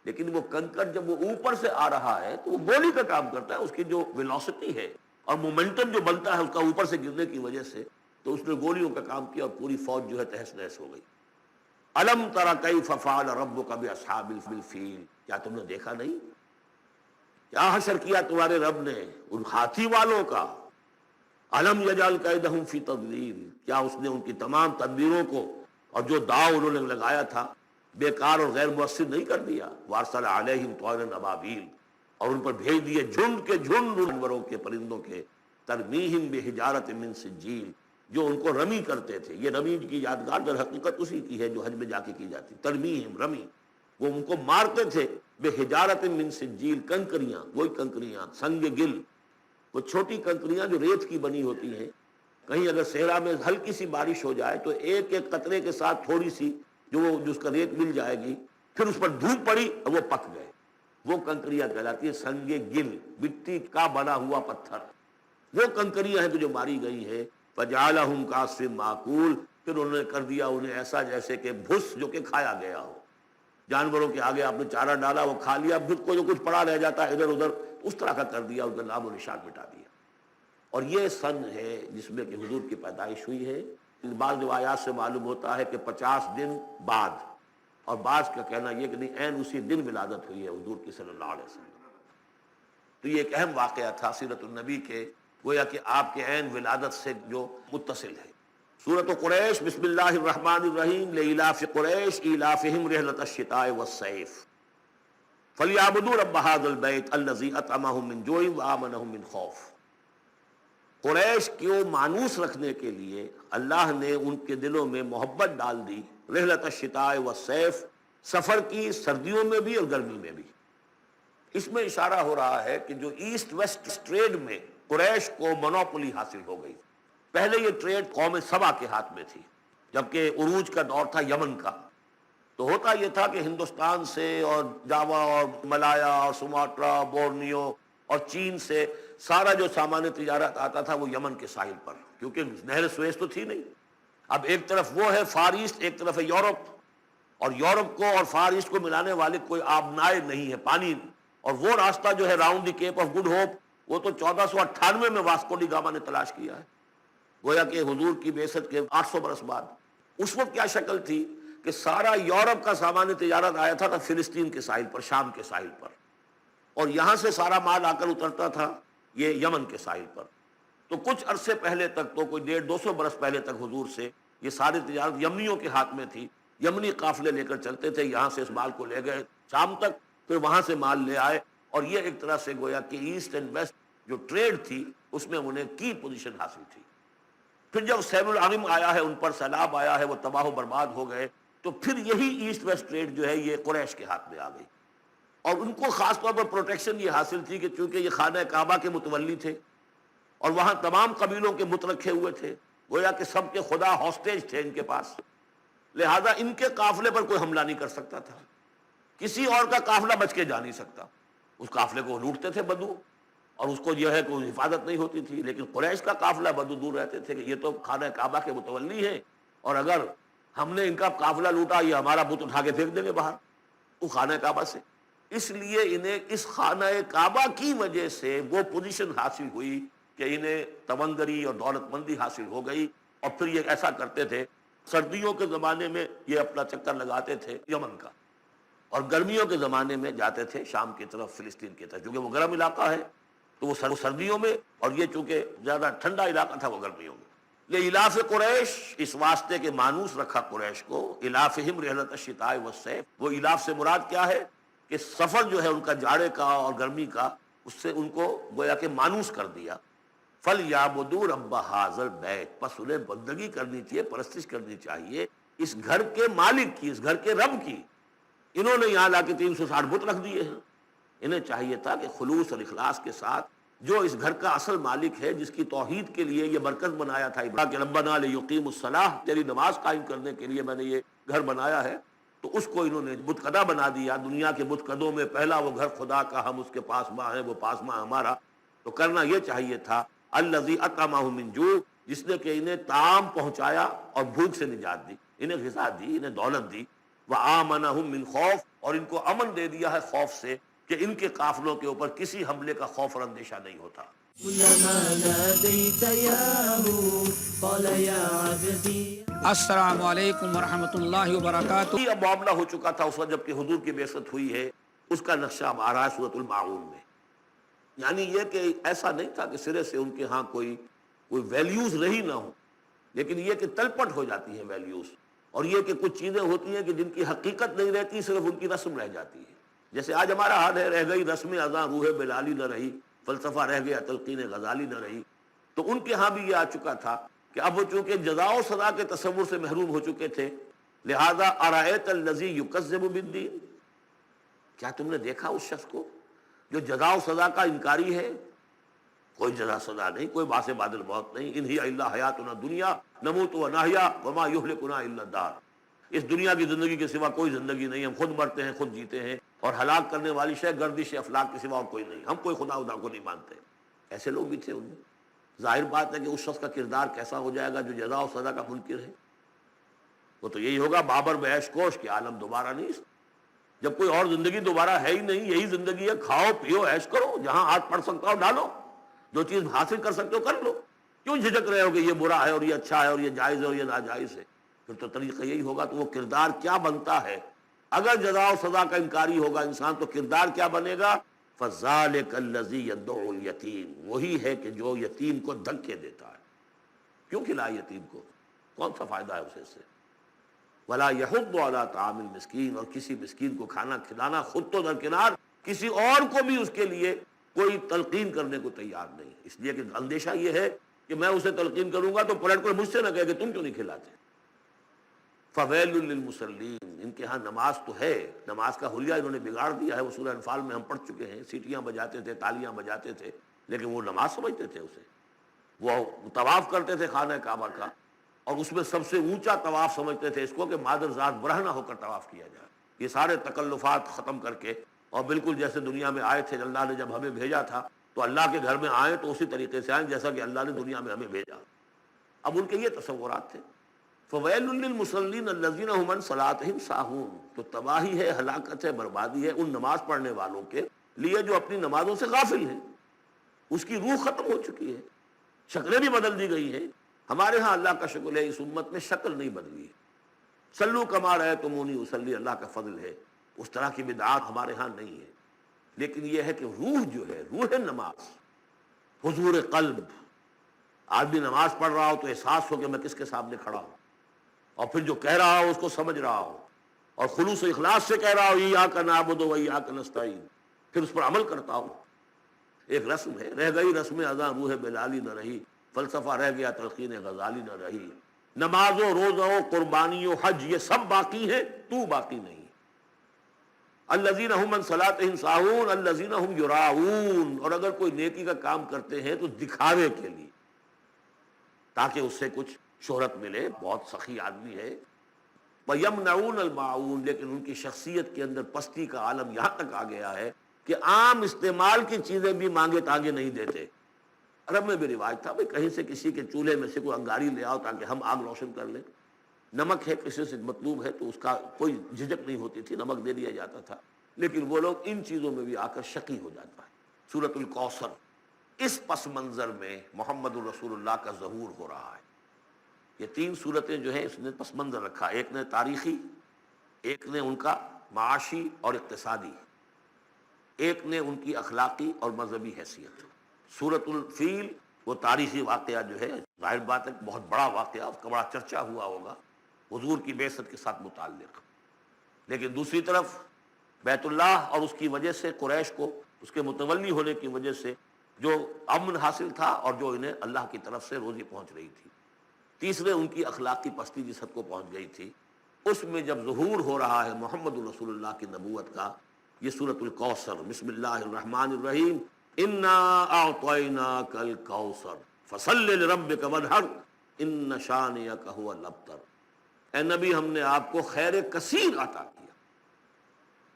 لیکن وہ کنکر جب وہ اوپر سے آ رہا ہے تو وہ گولی کا کام کرتا ہے، اس کی جو ویلوسٹی ہے اور مومنٹم جو بنتا ہے اس کا اوپر سے گرنے کی وجہ سے، تو اس نے گولیوں کا کام کیا اور پوری فوج جو ہے تہس نہس ہو گئی۔ الم تری کیف فعل ربک باصحاب الفیل، کیا تم نے دیکھا نہیں کیا حشر کیا تمہارے رب نے ان ہاتھی والوں کا؟ الم یجعل کیدہم فی تضلیل، کیا اس نے ان کی تمام تدبیروں کو اور جو داؤ انہوں نے لگایا تھا بیکار اور غیر مؤثر نہیں کر دیا؟ وارسل علیہم طیرا ابابیل، اور ان پر بھیج دیے جھنڈ کے جھنڈ جانوروں کے پرندوں کے، ترمیہم بحجارۃ من سجیل، جو ان کو رمی کرتے تھے۔ یہ رمی کی یادگار در حقیقت اسی کی ہے جو حج میں جا کے کی جاتی، ترمیہم رمی، وہ ان کو مارتے تھے بحجارۃ من سجیل، کنکریاں، وہی کنکریاں سنگ گل، وہ چھوٹی کنکریاں جو ریت کی بنی ہوتی ہیں، کہیں اگر صحرا میں ہلکی سی بارش ہو جائے تو ایک ایک قطرے کے ساتھ تھوڑی سی جو اس کا ریت مل جائے گی، پھر اس پر دھوپ پڑی اور وہ پک گئے، وہ کنکریاں کہلاتی ہے سنگ گل، مٹی کا بنا ہوا پتھر، وہ کنکریاں ہیں جو ماری گئی ہیں۔ فجعلہم کعصف معقول، پھر انہوں نے کر دیا انہیں ایسا جیسے کہ بھس جو کہ کھایا گیا ہو، جانوروں کے آگے آپ نے چارہ ڈالا وہ کھا لیا، بھس کو جو کچھ پڑا رہ جاتا ہے ادھر ادھر اس طرح کا کر دیا، ان کا نام و نشان مٹا دیا۔ اور یہ سن ہے جس میں کہ حضور کی پیدائش ہوئی ہے۔ بعض روایات سے معلوم ہوتا ہے کہ 50 دن بعد، اور بعض کا کہنا یہ کہ نہیں عین اسی دن ولادت ہوئی ہے حضور کی صلی اللہ علیہ وسلم۔ تو یہ ایک اہم واقعہ تھا سیرت النبی کے، گویا کہ آپ کے عین ولادت سے جو متصل ہے۔ سورۃ قریش، بسم اللہ الرحمن الرحیم، لإلاف قریش إیلافہم رحلۃ الشتاء والصیف فلیعبدوا رب ھذا البیت الذی اطعمہم من جوع وآمنہم من خوف۔ قریش کو مانوس رکھنے کے لیے اللہ نے ان کے دلوں میں محبت ڈال دی، رحلۃ الشتاء والصیف، سفر کی سردیوں میں بھی اور گرمی میں بھی۔ اس میں اشارہ ہو رہا ہے کہ جو ایسٹ ویسٹ ٹریڈ میں قریش کو مونوپولی حاصل ہو گئی۔ پہلے یہ ٹریڈ قوم سبا کے ہاتھ میں تھی، جبکہ عروج کا دور تھا یمن کا، تو ہوتا یہ تھا کہ ہندوستان سے اور جاوا اور ملایا اور سماٹرا، بورنیو اور چین سے سارا جو سامان تجارت آتا تھا وہ یمن کے ساحل پر، کیونکہ نہر سویس تو تھی نہیں۔ اب ایک طرف وہ ہے فار ایسٹ، ایک طرف ہے یورپ، اور یورپ کو اور فار ایسٹ کو ملانے والے کوئی آبنائے نہیں ہے، پانی، اور وہ راستہ جو ہے round the Cape of Good Hope, وہ تو 1498 میں واسکو ڈی گاما نے تلاش کیا ہے، گویا کہ حضور کی بعثت کے 800 برس بعد۔ اس وقت کیا شکل تھی کہ سارا یورپ کا سامان تجارت آیا تھا فلسطین کے ساحل پر، شام کے ساحل پر، اور یہاں سے سارا مال آ کر اترتا تھا یہ یمن کے ساحل پر۔ تو کچھ عرصے پہلے تک، تو کوئی 150-200 برس پہلے تک حضور سے یہ ساری تجارت یمنیوں کے ہاتھ میں تھی، یمنی قافلے لے کر چلتے تھے، یہاں سے اس مال کو لے گئے شام تک، پھر وہاں سے مال لے آئے، اور یہ ایک طرح سے گویا کہ ایسٹ اینڈ ویسٹ جو ٹریڈ تھی اس میں انہیں کی پوزیشن حاصل تھی۔ پھر جب سیل العظم آیا ہے، ان پر سیلاب آیا ہے، وہ تباہ و برباد ہو گئے، تو پھر یہی ایسٹ ویسٹ ٹریڈ جو ہے یہ قریش کے ہاتھ میں آ گئی، اور ان کو خاص طور پر پروٹیکشن یہ حاصل تھی کہ چونکہ یہ خانہ کعبہ کے متولی تھے اور وہاں تمام قبیلوں کے بت رکھے ہوئے تھے، گویا کہ سب کے خدا ہاسٹیج تھے ان کے پاس، لہذا ان کے قافلے پر کوئی حملہ نہیں کر سکتا تھا، کسی اور کا قافلہ بچ کے جا نہیں سکتا، اس قافلے کو لوٹتے تھے بدو، اور اس کو جو ہے کوئی حفاظت نہیں ہوتی تھی۔ لیکن قریش کا قافلہ بدو دور رہتے تھے کہ یہ تو خانہ کعبہ کے متولی ہیں، اور اگر ہم نے ان کا قافلہ لوٹا یہ ہمارا بت اٹھا کے پھینک دیں گے باہر وہ خانہ کعبہ سے۔ اس لیے انہیں اس خانہ کعبہ کی وجہ سے وہ پوزیشن حاصل ہوئی کہ انہیں تونگری اور دولت مندی حاصل ہو گئی، اور پھر یہ ایسا کرتے تھے سردیوں کے زمانے میں یہ اپنا چکر لگاتے تھے یمن کا، اور گرمیوں کے زمانے میں جاتے تھے شام کی طرف، فلسطین کی طرف، کیونکہ وہ گرم علاقہ ہے تو وہ سردیوں میں، اور یہ چونکہ زیادہ ٹھنڈا علاقہ تھا وہ گرمیوں میں۔ یہ الاف قریش، اس واسطے کے مانوس رکھا قریش کو، الافہم رحلۃ الشتاء والصیف۔ وہ الاف سے مراد کیا ہے کہ سفر جو ہے ان کا جاڑے کا اور گرمی کا، اس سے ان کو گویا کہ مانوس کر دیا۔ فَلْيَعْبُدُوا رَبَّ هَٰذَا الْبَيْتِ، پس انہیں بندگی کرنی چاہیے، پرستش کرنی چاہیے اس گھر کے مالک کی، اس گھر کے رب کی۔ انہوں نے یہاں لا کے 360 بت رکھ دیے ہیں، انہیں چاہیے تھا کہ خلوص اور اخلاص کے ساتھ جو اس گھر کا اصل مالک ہے، جس کی توحید کے لیے یہ مرکز بنایا تھا کہ ربنا لیقیموا الصلاۃ، تیری نماز قائم کرنے کے لیے میں نے یہ گھر بنایا ہے، تو اس کو انہوں نے بت کدہ بنا دیا۔ دنیا کے بت کدوں میں پہلا وہ گھر خدا کا، ہم اس کے پاس ماں ہیں، وہ پاس ماں ہمارا۔ تو کرنا یہ چاہیے تھا الذی اطعمہم من جوع، جس نے کہ انہیں طعام پہنچایا اور بھوک سے نجات دی، انہیں غذا دی، انہیں دولت دی، وآمنہم من خوف، اور ان کو امن دے دیا ہے خوف سے کہ ان کے قافلوں کے اوپر کسی حملے کا خوف اور اندیشہ نہیں ہوتا۔ كلما ناديت ياه قال يا عبدي۔ السلام علیکم ورحمۃ اللہ وبرکاتہ۔ اب معاملہ ہو چکا تھا اس وقت جب کہ حضور کی بعثت ہوئی ہے، اس کا نقشہ اب آ رہا ہے سورۃ الماعون میں۔ یعنی یہ کہ ایسا نہیں تھا کہ سرے سے ان کے ہاں کوئی ویلیوز رہی نہ ہو، لیکن یہ کہ تلپٹ ہو جاتی ہیں ویلیوز، اور یہ کہ کچھ چیزیں ہوتی ہیں کہ جن کی حقیقت نہیں رہتی، صرف ان کی رسم رہ جاتی ہے۔ جیسے آج ہمارا حال ہے، رہ گئی رسم اذاں روح بلالی نہ رہی، فلسفہ رہ گیا تلقین غزالی نہ رہی۔ تو ان کے ہاں بھی یہ آ چکا تھا کہ اب وہ چونکہ جزا و سزا کے تصور سے محروم ہو چکے تھے، لہذا ارأیت الذی یکذب بالدین، کیا تم نے دیکھا اس شخص کو جو جزا و سزا کا انکاری ہے؟ کوئی جزا سزا نہیں، کوئی باس بعد الموت نہیں، ان ہی الا حیاتنا دنیا نموت و نحیا وما یہلکنا الا الدار، اس دنیا کی زندگی کے سوا کوئی زندگی نہیں، ہم خود مرتے ہیں خود جیتے ہیں، اور ہلاک کرنے والی شے گردش افلاک کے سوا اور کوئی نہیں، ہم کوئی خدا کو نہیں مانتے۔ ایسے لوگ بھی تھے ان میں۔ ظاہر بات ہے کہ اس شخص کا کردار کیسا ہو جائے گا جو جزا و سزا کا منکر ہے؟ وہ تو یہی ہوگا بابر بیش کوش کے عالم دوبارہ نہیں، جب کوئی اور زندگی دوبارہ ہے ہی نہیں، یہی زندگی ہے، کھاؤ پیو عیش کرو، جہاں ہاتھ پڑ سکتا ہو ڈالو، جو چیز حاصل کر سکتے ہو کر لو، کیوں جھجک رہے ہو کہ یہ برا ہے اور یہ اچھا ہے اور یہ جائز ہے اور یہ ناجائز ہے؟ پھر تو طریقہ یہی ہوگا۔ تو وہ کردار کیا بنتا ہے اگر جزا و سزا کا انکاری ہوگا انسان، تو کردار کیا بنے گا؟ فَذَلِكَ الَّذِي يَدُعُّ الْيَتِيمَ، وہی ہے کہ جو یتیم کو دھکے دیتا ہے۔ کیوں کھلائے یتیم کو؟ کون سا فائدہ ہے اسے سے؟ وَلَا يَحُضُّ عَلَىٰ طَعَامِ الْمِسْكِينِ، اور کسی مسکین کو کھانا کھلانا خود تو درکنار، کسی اور کو بھی اس کے لیے کوئی تلقین کرنے کو تیار نہیں، اس لیے کہ اندیشہ یہ ہے کہ میں اسے تلقین کروں گا تو پلٹ کر مجھ سے نہ کہے کہ تم کیوں نہیں کھلاتے۔ فَوَيْلٌ لِّلْمُصَلِّينَ، ان کے ہاں نماز تو ہے، نماز کا حلیہ انہوں نے بگاڑ دیا ہے۔ وہ سورہ انفال میں ہم پڑھ چکے ہیں، سیٹیاں بجاتے تھے، تالیاں بجاتے تھے، لیکن وہ نماز سمجھتے تھے اسے۔ وہ طواف کرتے تھے خانہ کعبہ کا، اور اس میں سب سے اونچا طواف سمجھتے تھے اس کو کہ مادر ذات برہنہ ہو کر طواف کیا جائے۔ یہ سارے تکلفات ختم کر کے، اور بالکل جیسے دنیا میں آئے تھے، اللہ نے جب ہمیں بھیجا تھا تو اللہ کے گھر میں آئیں تو اسی طریقے سے آئیں جیسا کہ اللہ نے دنیا میں ہمیں بھیجا۔ اب ان کے یہ تصورات تھے۔ فَوَيْلٌ لِّلْمُصَلِّينَ الَّذِينَ هُمْ عَنْ صَلَاتِهِمْ سَاهُونَ، تو تباہی ہے، ہلاکت ہے، بربادی ہے ان نماز پڑھنے والوں کے لیے جو اپنی نمازوں سے غافل ہیں۔ اس کی روح ختم ہو چکی ہے، شکلیں بھی بدل دی گئی ہیں۔ ہمارے ہاں اللہ کا شکل ہے، اس امت میں شکل نہیں بدلی ہے۔ صلو کما رأیتمونی اصلی، اللہ کا فضل ہے، اس طرح کی بدعات ہمارے ہاں نہیں ہے۔ لیکن یہ ہے کہ روح جو ہے، روح نماز، حضور قلب، آدمی نماز پڑھ رہا ہو تو احساس ہو کہ میں کس کے سامنے کھڑا ہوں، اور پھر جو کہہ رہا ہو اس کو سمجھ رہا ہو، اور خلوص و اخلاص سے کہہ رہا ہو ایاک نعبد و ایاک نستعین، پھر اس پر عمل کرتا ہو۔ ایک رسم ہے، رہ گئی رسم اذاں روح بلالی نہ رہی، فلسفہ رہ گیا تلقین غزالی نہ رہی، نماز و روزہ و قربانی و حج یہ سب باقی ہیں، تو باقی نہیں۔ الذین هم عن صلاتهم ساہون الذین هم یراؤون، اور اگر کوئی نیکی کا کام کرتے ہیں تو دکھاوے کے لیے، تاکہ اس سے کچھ شہرت ملے، بہت سخی آدمی ہے۔ وَيَمْنَعُونَ الْمَاعُونَ، لیکن ان کی شخصیت کے اندر پستی کا عالم یہاں تک آ گیا ہے کہ عام استعمال کی چیزیں بھی مانگے تانگے نہیں دیتے۔ عرب میں بھی رواج تھا بھئی کہیں سے کسی کے چولہے میں سے کوئی انگاری لے آؤ تاکہ ہم آگ روشن کر لیں، نمک ہے کسی سے مطلوب ہے تو اس کا کوئی جھجک نہیں ہوتی تھی، نمک دے دیا جاتا تھا۔ لیکن وہ لوگ ان چیزوں میں بھی آ کر شقی ہو جاتا ہے۔ سورۃ الکوثر، اس پس منظر میں محمد الرسول اللہ کا ظہور ہو رہا ہے۔ یہ تین صورتیں جو ہیں اس نے پس منظر رکھا، ایک نے تاریخی، ایک نے ان کا معاشی اور اقتصادی، ایک نے ان کی اخلاقی اور مذہبی حیثیت۔ سورۃ الفیل وہ تاریخی واقعہ جو ہے، ظاہر بات ہے بہت بڑا واقعہ، اس کا بڑا چرچا ہوا ہوگا حضور کی بعثت کے ساتھ متعلق، لیکن دوسری طرف بیت اللہ اور اس کی وجہ سے قریش کو اس کے متولی ہونے کی وجہ سے جو امن حاصل تھا اور جو انہیں اللہ کی طرف سے روزی پہنچ رہی تھی۔ تیسرے ان کی اخلاقی پستی جس حد کو پہنچ گئی تھی، اس میں جب ظہور ہو رہا ہے محمد الرسول اللہ کی نبوت کا، یہ سورۃ الکوثر، بسم اللہ الرحمن الرحیم، انا اعطیناک الکوثر فصل لربک وانحر ان شانئک ھو الابتر۔ اے نبی، ہم نے آپ کو خیر کثیر عطا کیا۔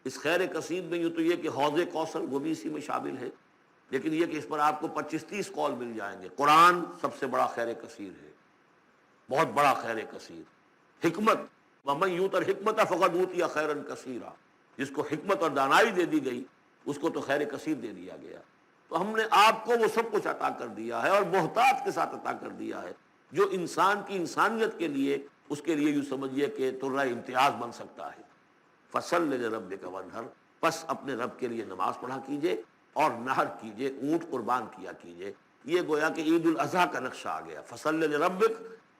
اس خیر کثیر میں یوں تو یہ کہ حوض کوثر وہ بھی اسی میں شامل ہے، لیکن یہ کہ اس پر آپ کو 25-30 قول مل جائیں گے۔ قرآن سب سے بڑا خیر کثیر ہے، بہت بڑا خیر کثیر۔ حکمت، وَمَن یُؤْتَ الْحِکْمَةَ فَقَدْ أُوتِیَ خَیْرًا کَثِیرًا، جس کو حکمت اور دانائی دے دی گئی اس کو تو خیر کثیر دے دیا گیا۔ تو ہم نے آپ کو وہ سب کچھ عطا کر دیا ہے، اور محتاط کے ساتھ عطا کر دیا ہے، جو انسان کی انسانیت کے لیے، اس کے لیے یوں سمجھیے کہ ترہ امتیاز بن سکتا ہے۔ فَصَلِّ لِرَبِّكَ وَانْحَرْ، پس اپنے رب کے لیے نماز پڑھا کیجئے اور نحر کیجئے، اونٹ قربان کیا کیجئے۔ یہ گویا کہ عید الاضحیٰ کا نقشہ آ گیا۔ فَصَلِّ لِرَبِّكَ،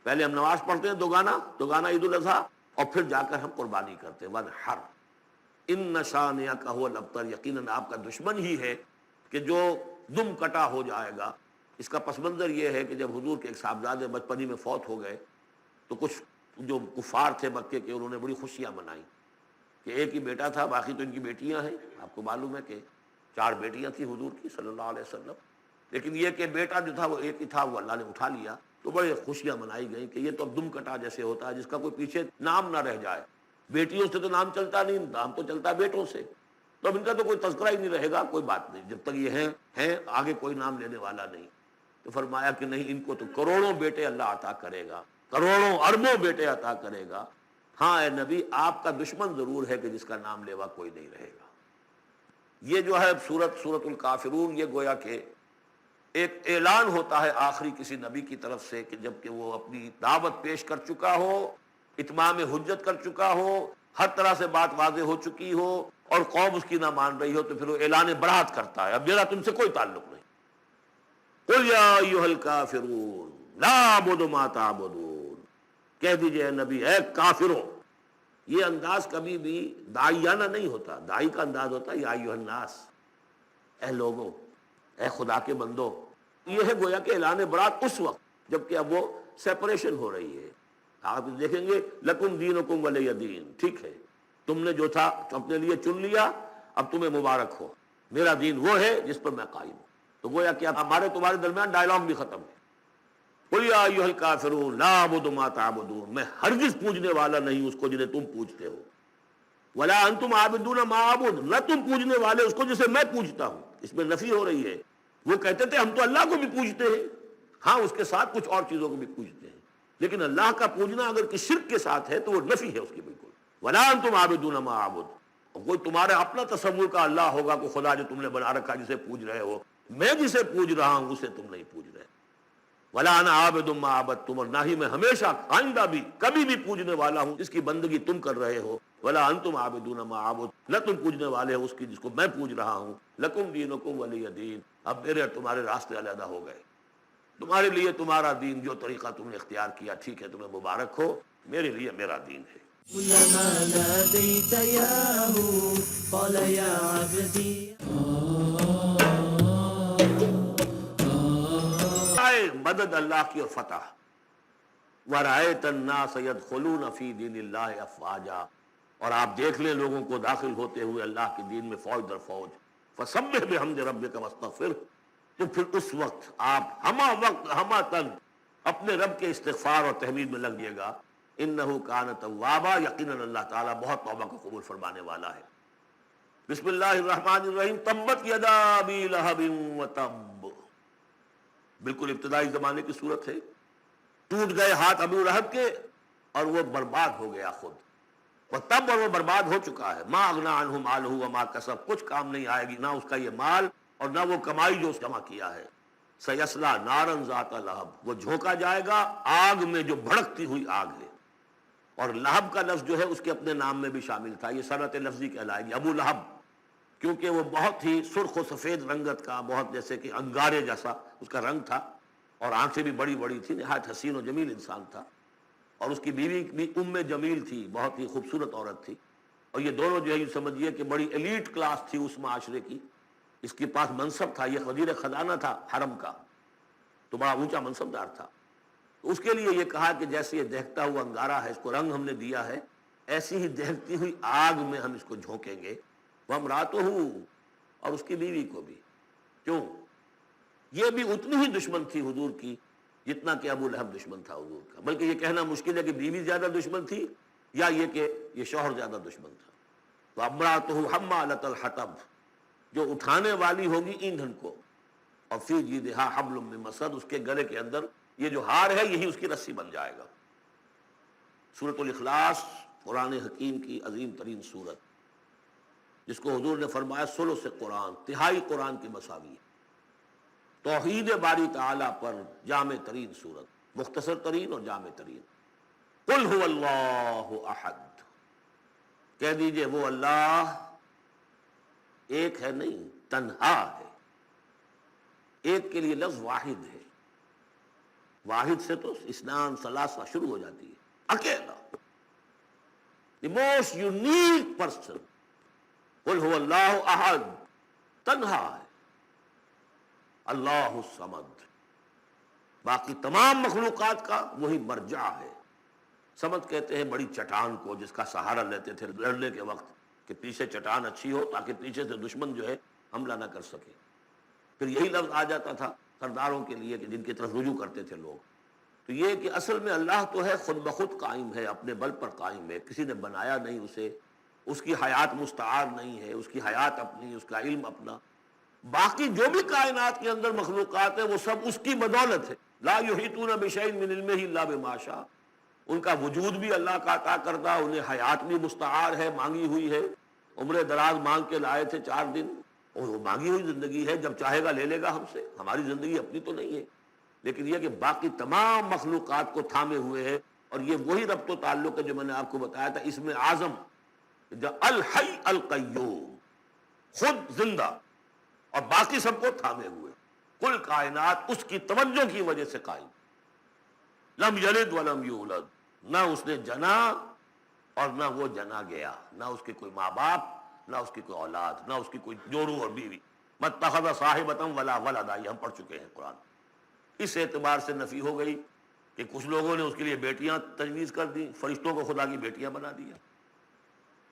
پہلے ہم نماز پڑھتے ہیں دوگانا عید الاضحیٰ، اور پھر جا کر ہم قربانی کرتے ہیں وانحر۔ ان شانئک ھو الابتر، یقیناً آپ کا دشمن ہی ہے کہ جو دم کٹا ہو جائے گا۔ اس کا پس منظر یہ ہے کہ جب حضور کے ایک صاحبزادے بچپنی میں فوت ہو گئے تو کچھ جو کفار تھے مکے کے، انہوں نے بڑی خوشیاں منائیں کہ ایک ہی بیٹا تھا، باقی تو ان کی بیٹیاں ہیں۔ آپ کو معلوم ہے کہ 4 بیٹیاں تھیں حضور کی صلی اللہ علیہ وسلم، لیکن یہ کہ بیٹا جو تھا وہ ایک ہی تھا، وہ اللہ نے اٹھا لیا۔ تو بڑے خوشیاں منائی گئیں کہ یہ تو اب دم کٹا جیسے ہوتا ہے، جس کا کوئی پیچھے نام نہ رہ جائے۔ بیٹیوں سے تو نام چلتا نہیں، نام تو چلتا ہے بیٹوں سے، تو اب ان کا تو کوئی تذکرہ ہی نہیں رہے گا۔ کوئی بات نہیں، جب تک یہ ہیں آگے کوئی نام لینے والا نہیں۔ تو فرمایا کہ نہیں، ان کو تو کروڑوں بیٹے اللہ عطا کرے گا، کروڑوں اربوں بیٹے عطا کرے گا۔ ہاں اے نبی، آپ کا دشمن ضرور ہے کہ جس کا نام لیوا کوئی نہیں رہے گا۔ یہ جو ہے سورۃ الکافرون، یہ گویا کہ ایک اعلان ہوتا ہے آخری کسی نبی کی طرف سے کہ جب کہ وہ اپنی دعوت پیش کر چکا ہو، اتمام حجت کر چکا ہو، ہر طرح سے بات واضح ہو چکی ہو، اور قوم اس کی نہ مان رہی ہو، تو پھر وہ اعلان برات کرتا ہے، اب میرا تم سے کوئی تعلق نہیں۔ قُلْ يَا أَيُّهَا الْكَافِرُونَ لَا أَعْبُدُ مَا تَعْبُدُونَ، کہہ دیجئے اے نبی، اے کافروں۔ یہ انداز کبھی بھی داعیانہ نہیں ہوتا، داعی کا انداز ہوتا ہے یا ایھا الناس، اے لوگوں، اے خدا کے بندوں۔ یہ ہے گویا کہ اعلان برات اس وقت جب کہ اب وہ سیپریشن ہو رہی ہے۔ آپ دیکھیں گے لکم دینکم ولی دین، ٹھیک ہے، تم نے جو تھا اپنے لیے چن لیا، اب تمہیں مبارک ہو، میرا دین وہ ہے جس پر میں قائم ہوں۔ تو گویا کہ اب ہمارے تمہارے درمیان ڈائلاگ بھی ختم ہے۔ قُلْ يَا أَيُّهَا الْكَافِرُونَ لَا أَعْبُدُ مَا تَعْبُدُونَ، میں ہرگز پوجنے والا نہیں اس کو جنہیں تم پوجتے ہو۔ وَلَا أَنْتُمْ عَابِدُونَ مَا أَعْبُدُ، نہ تم پوجنے والے اس کو جسے میں پوجتا ہوں۔ اس میں نفی ہو رہی ہے۔ وہ کہتے تھے ہم تو اللہ کو بھی پوجتے ہیں، ہاں اس کے ساتھ کچھ اور چیزوں کو بھی پوجتے ہیں، لیکن اللہ کا پوجنا اگر کسی شرک کے ساتھ ہے تو وہ نفی ہے اس کی بالکل۔ وَلَا أَنْتُمْ عَابِدُونَ مَا أَعْبُدُ، کوئی تمہارا اپنا تصور کا اللہ ہوگا، کوئی خدا جو تم نے بنا رکھا جسے پوج رہے ہو، میں جسے پوج رہا ہوں اسے تم نہیں پوج رہے۔ وَلَا أَنَا عَابِدٌ مَا عَبَدتُّمْ، اور نہ ہی میں ہمیشہ آئندہ بھی کبھی بھی پوجنے والا ہوں جس کی بندگی تم کر رہے ہو۔ وَلَا أَنْتُمْ عَابِدُونَ مَا أَعْبُدُ، نہ تم پوجنے والے ہو اس کی جس کو میں پوج رہا ہوں۔ لَكُمْ دِينُكُمْ وَلِيَ دِينِ، اب میرے اور تمہارے راستے علیحدہ ہو گئے، تمہارے لیے تمہارا دین، جو طریقہ تم نے اختیار کیا ٹھیک ہے، تمہیں مبارک ہو، میرے لیے میرا دین ہے۔ كلما ناديت ياه قال يا عبدي۔ مدد اللہ کی اور فتح۔ وَرَأَيْتَ النَّاسَ يَدْخُلُونَ فِي دِينِ اللَّهِ أَفْوَاجًا، اور آپ دیکھ لیں لوگوں کو داخل ہوتے ہوئے اللہ کے دین میں فوج در فوج۔ فَسَبِّحْ بِحَمْدِ رَبِّكَ وَاسْتَغْفِرْ، تو پھر اس وقت آپ ہمہ وقت ہمہ تن اپنے رب کے استغفار اور تحمید میں لگ جائے گا۔ إِنَّهُ كَانَ تَوَّابًا، یقیناً اللہ تعالیٰ بہت توبہ کو قبول فرمانے والا ہے۔ بسم اللہ الرحمن الرحیم۔ تبت یدا ابی لہب وتب، بالکل ابتدائی زمانے کی صورت ہے۔ ٹوٹ گئے ہاتھ ابو لہب کے اور وہ برباد ہو گیا خود، وتب، اور وہ برباد ہو چکا ہے۔ ما اغنی عنہ مالہ وما کسب، کچھ کام نہیں آئے گی نہ اس کا یہ مال اور نہ وہ کمائی جو اس جمع کیا ہے۔ سیصلی نارا ذات لہب، وہ جھونکا جائے گا آگ میں جو بھڑکتی ہوئی آگ ہے۔ اور لہب کا لفظ جو ہے اس کے اپنے نام میں بھی شامل تھا، یہ صنعت لفظی کہلائے گی، ابو لہب، کیونکہ وہ بہت ہی سرخ و سفید رنگت کا، بہت جیسے کہ انگارے جیسا اس کا رنگ تھا، اور آنکھیں بھی بڑی بڑی تھی، نہایت حسین و جمیل انسان تھا۔ اور اس کی بیوی بھی ام جمیل تھی، بہت ہی خوبصورت عورت تھی، اور یہ دونوں جو ہے یہ سمجھیے کہ بڑی ایلیٹ کلاس تھی اس معاشرے کی۔ اس کے پاس منصب تھا، یہ وزیر خزانہ تھا حرم کا، تو بڑا اونچا منصب دار تھا۔ اس کے لیے یہ کہا کہ جیسے یہ دہکتا ہوا انگارہ ہے، اس کو رنگ ہم نے دیا ہے، ایسی ہی دہکتی ہوئی آگ میں ہم اس کو جھونکیں گے۔ وامرأتہ، اور اس کی بیوی کو بھی۔ کیوں؟ یہ بھی اتنی ہی دشمن تھی حضور کی جتنا کہ ابو لہب دشمن تھا حضور کا، بلکہ یہ کہنا مشکل ہے کہ بیوی زیادہ دشمن تھی یا یہ کہ یہ شوہر زیادہ دشمن تھا۔ وامرأتہ حمالۃ الحطب، جو اٹھانے والی ہوگی ایندھن کو، اور فی جیدہا حبل من مسد، اس کے گلے کے اندر یہ جو ہار ہے یہی اس کی رسی بن جائے گا۔ سورۃ الاخلاص قرآن حکیم کی عظیم ترین سورت، جس کو حضور نے فرمایا ثلث قرآن، تہائی قرآن کی مساوی ہے۔ توحید باری تعالیٰ پر جامع ترین سورت، مختصر ترین اور جامع ترین۔ قل هو اللہ احد، کہہ دیجئے وہ اللہ ایک ہے نہیں، تنہا ہے۔ ایک کے لیے لفظ واحد ہے، واحد سے تو اثنان ثلاثہ شروع ہو جاتی ہے، اکیلا، the most unique person۔ قل هو اللہ احد، تنہا ہے، اللہ الصمد، باقی تمام مخلوقات کا وہی مرجع ہے۔ سمد کہتے ہیں بڑی چٹان کو جس کا سہارا لیتے تھے لڑنے کے وقت، کہ پیچھے چٹان اچھی ہو تاکہ پیچھے سے دشمن جو ہے حملہ نہ کر سکے۔ پھر یہی لفظ آ جاتا تھا سرداروں کے لیے کہ جن کی طرف رجوع کرتے تھے لوگ۔ تو یہ کہ اصل میں اللہ تو ہے خود بخود قائم ہے، اپنے بل پر قائم ہے، کسی نے بنایا نہیں اسے، اس کی حیات مستعار نہیں ہے، اس کی حیات اپنی، اس کا علم اپنا۔ باقی جو بھی کائنات کے اندر مخلوقات ہیں وہ سب اس کی بدولت ہے۔ لا یحیطون بشیء من علمہ الا بما شاء، ان کا وجود بھی اللہ کا عطا کردہ، انہیں حیات بھی مستعار ہے، مانگی ہوئی ہے۔ عمر دراز مانگ کے لائے تھے 4 دن، اور وہ مانگی ہوئی زندگی ہے، جب چاہے گا لے لے گا ہم سے، ہماری زندگی اپنی تو نہیں ہے۔ لیکن یہ کہ باقی تمام مخلوقات کو تھامے ہوئے ہے، اور یہ وہی ربط و تعلق ہے جو میں نے آپ کو بتایا تھا اسم اعظم، جو الحی القیوم، خود زندہ اور باقی سب کو تھامے ہوئے، کل کائنات اس کی توجہ کی وجہ سے قائم۔ لم یلد ولم یولد، نہ اس نے جنا اور نہ وہ جنا گیا، نہ اس کے کوئی ماں باپ، نہ اس کی کوئی اولاد، نہ اس کی کوئی جورو اور بیوی۔ متخذ صاحبۃ ولا ولدا، یہ ہم پڑھ چکے ہیں قرآن۔ اس اعتبار سے نفی ہو گئی کہ کچھ لوگوں نے اس کے لیے بیٹیاں تجویز کر دی، فرشتوں کو خدا کی بیٹیاں بنا دیا۔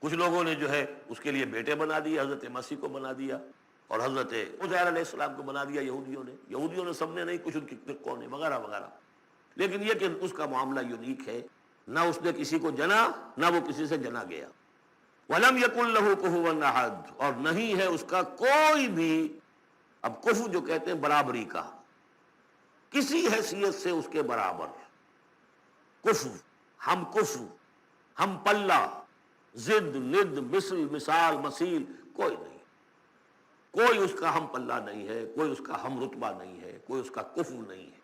کچھ لوگوں نے جو ہے اس کے لیے بیٹے بنا دیے، حضرت مسیح کو بنا دیا اور حضرت عزیر علیہ السلام کو بنا دیا یہودیوں نے سب نے نہیں، کچھ ان کی فرقوں نے وغیرہ وغیرہ۔ لیکن یہ کہ اس کا معاملہ یونیک ہے، نہ اس نے کسی کو جنا نہ وہ کسی سے جنا گیا۔ وَلَمْ يَكُنْ لَهُ كُفُوًا أَحَدٌ، اور نہیں ہے اس کا کوئی بھی، اب کفو جو کہتے ہیں برابری کا، کسی حیثیت سے اس کے برابر، کفو، ہم پلہ، ضد، ند، مثل، مثال، مثیل، کوئی نہیں، کوئی اس کا ہم پلہ نہیں ہے، کوئی اس کا ہم رتبہ نہیں ہے، کوئی اس کا کفو نہیں ہے۔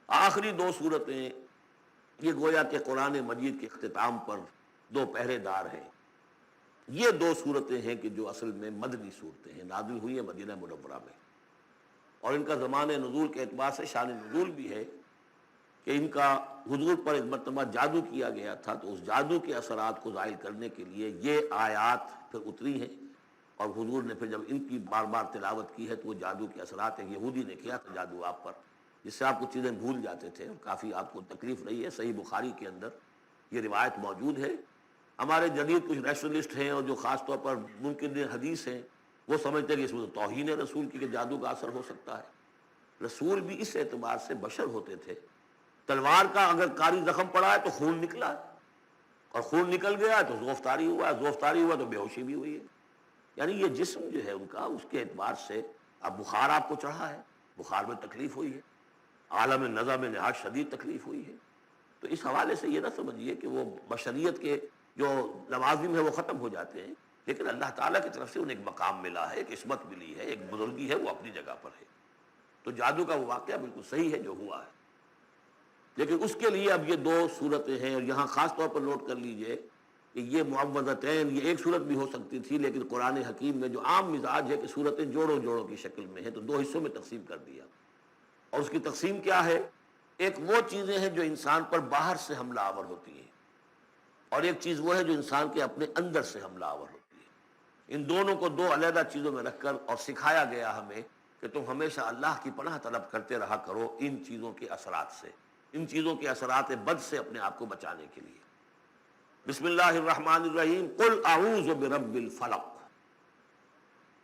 آخری 2 صورتیں یہ گویا کہ قرآن مجید کے اختتام پر 2 پہرے دار ہیں۔ یہ 2 صورتیں ہیں کہ جو اصل میں مدنی صورتیں ہیں، نازل ہوئی ہیں مدینہ منورہ میں، اور ان کا زمان نزول کے اعتبار سے شان نزول بھی ہے کہ ان کا حضور پر ایک مرتبہ جادو کیا گیا تھا، تو اس جادو کے اثرات کو زائل کرنے کے لیے یہ آیات پھر اتری ہیں، اور حضور نے پھر جب ان کی بار بار تلاوت کی ہے تو وہ جادو کے اثرات، ایک یہودی نے کیا تھا جادو آپ پر، جس سے آپ کو چیزیں بھول جاتے تھے اور کافی آپ کو تکلیف رہی ہے۔ صحیح بخاری کے اندر یہ روایت موجود ہے۔ ہمارے جدید کچھ ریشنلسٹ ہیں اور جو خاص طور پر منکر حدیث ہیں، وہ سمجھتے ہیں کہ اس میں تو توہین ہے رسول کی، کہ جادو کا اثر ہو سکتا ہے۔ رسول بھی اس اعتبار سے بشر ہوتے تھے، تلوار کا اگر کاری زخم پڑا ہے تو خون نکلا ہے، اور خون نکل گیا ہے تو زوفتاری ہوا ہے، زوفتاری ہوا تو بے ہوشی بھی ہوئی ہے۔ یعنی یہ جسم جو ہے ان کا، اس کے اعتبار سے اب بخار آپ کو چڑھا ہے، بخار میں تکلیف ہوئی ہے، عالم نزع میں نہایت شدید تکلیف ہوئی ہے، تو اس حوالے سے یہ نہ سمجھیے کہ وہ بشریت کے جو لوازم ہیں وہ ختم ہو جاتے ہیں، لیکن اللہ تعالیٰ کی طرف سے انہیں ایک مقام ملا ہے، ایک عصمت ملی ہے، ایک بزرگی ہے، وہ اپنی جگہ پر ہے۔ تو جادو کا وہ واقعہ بالکل صحیح ہے جو ہوا ہے، لیکن اس کے لیے اب یہ 2 صورتیں ہیں، اور یہاں خاص طور پر نوٹ کر لیجئے کہ یہ معوذتین، یہ ایک صورت بھی ہو سکتی تھی، لیکن قرآن حکیم میں جو عام مزاج ہے کہ صورتیں جوڑوں جوڑوں کی شکل میں ہیں، تو 2 حصوں میں تقسیم کر دیا۔ اور اس کی تقسیم کیا ہے؟ ایک وہ چیزیں ہیں جو انسان پر باہر سے حملہ آور ہوتی ہیں، اور ایک چیز وہ ہے جو انسان کے اپنے اندر سے حملہ آور ہوتی ہے۔ ان دونوں کو 2 علیحدہ چیزوں میں رکھ کر اور سکھایا گیا ہمیں کہ تم ہمیشہ اللہ کی پناہ طلب کرتے رہا کرو ان چیزوں کے اثرات سے، ان چیزوں کے اثرات بد سے اپنے آپ کو بچانے کے لیے۔ بسم اللہ الرحمن الرحیم، قل اعوذ برب الفلق،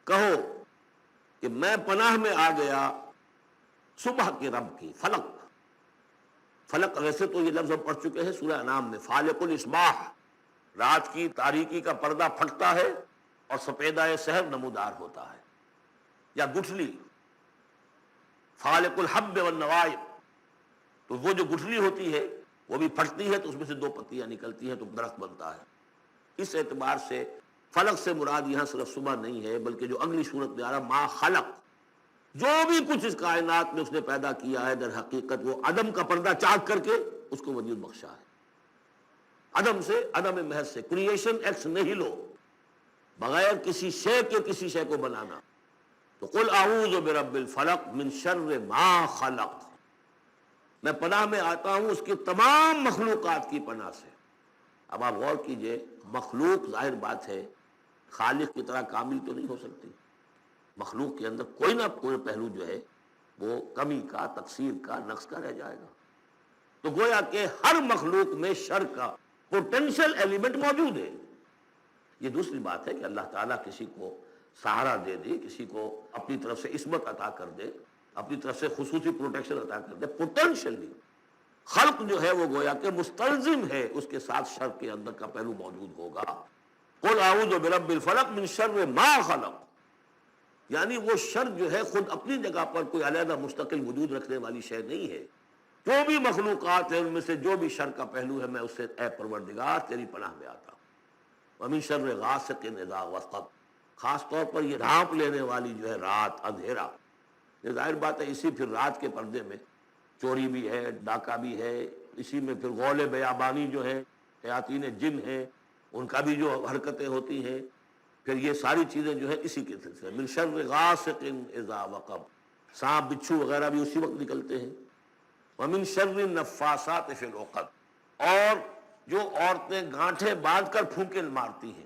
کہو کہ میں پناہ میں آ گیا صبح کے رب کی، فلق۔ فلق ویسے تو یہ لفظ ہم پڑھ چکے ہیں سورہ انعام میں، فالق الاصباح، رات کی تاریکی کا پردہ پھٹتا ہے اور سپیدہ سحر نمودار ہوتا ہے، یا گٹھلی فالق الحب والنوائب، تو وہ جو گٹھلی ہوتی ہے وہ بھی پھٹتی ہے تو اس میں سے دو پتیاں نکلتی ہیں تو درخت بنتا ہے۔ اس اعتبار سے فلق سے مراد یہاں صرف صبح نہیں ہے، بلکہ جو اگلی صورت میں آ رہا ما خلق، جو بھی کچھ اس کائنات میں اس نے پیدا کیا ہے در حقیقت وہ عدم کا پردہ چاک کر کے اس کو وجود بخشا ہے۔ عدم سے، عدم محض سے، کریشن ایکس نہیلو، بغیر کسی شے کے کسی شے کو بنانا۔ تو قل اعوذ برب الفلق من شر ما خلق، میں پناہ میں آتا ہوں اس کی تمام مخلوقات کی پناہ سے۔ اب آپ غور کیجئے، مخلوق ظاہر بات ہے خالق کی طرح کامل تو نہیں ہو سکتی، مخلوق کے اندر کوئی نہ کوئی پہلو جو ہے وہ کمی کا، تقصیر کا، نقص کا رہ جائے گا۔ تو گویا کہ ہر مخلوق میں شر کا پوٹینشل ایلیمنٹ موجود ہے۔ یہ دوسری بات ہے کہ اللہ تعالیٰ کسی کو سہارا دے دے، کسی کو اپنی طرف سے عصمت عطا کر دے، اپنی طرف سے خصوصی پروٹیکشن عطا کر دے، پوٹینشلی خلق جو ہے وہ گویا کہ مستلزم ہے اس کے ساتھ شر کے اندر کا پہلو موجود ہوگا۔ قل اعوذ برب الفلق من شر ما خلق، یعنی وہ شر جو ہے خود اپنی جگہ پر کوئی علیحدہ مستقل وجود رکھنے والی شے نہیں ہے۔ جو بھی مخلوقات ہیں ان میں سے جو بھی شر کا پہلو ہے میں اس سے اے پروردگار تیری پناہ میں آتا ہوں۔ ومن شر غاسق اذا وقب، خاص طور پر یہ ڈھانپ لینے والی جو ہے رات، اندھیرا، یہ ظاہر بات ہے اسی پھر رات کے پردے میں چوری بھی ہے، ڈاکہ بھی ہے، اسی میں پھر غول بیابانی جو ہے، شیاطین جن ہیں ان کا بھی جو حرکتیں ہوتی ہیں، پھر یہ ساری چیزیں جو ہے اسی کے سلسلے من شر غاسق اذا وقب، سانپ بچھو وغیرہ بھی اسی وقت نکلتے ہیں۔ ومن شر النفاثات فی العقد، اور جو عورتیں گانٹھیں باندھ کر پھونکے مارتی ہیں،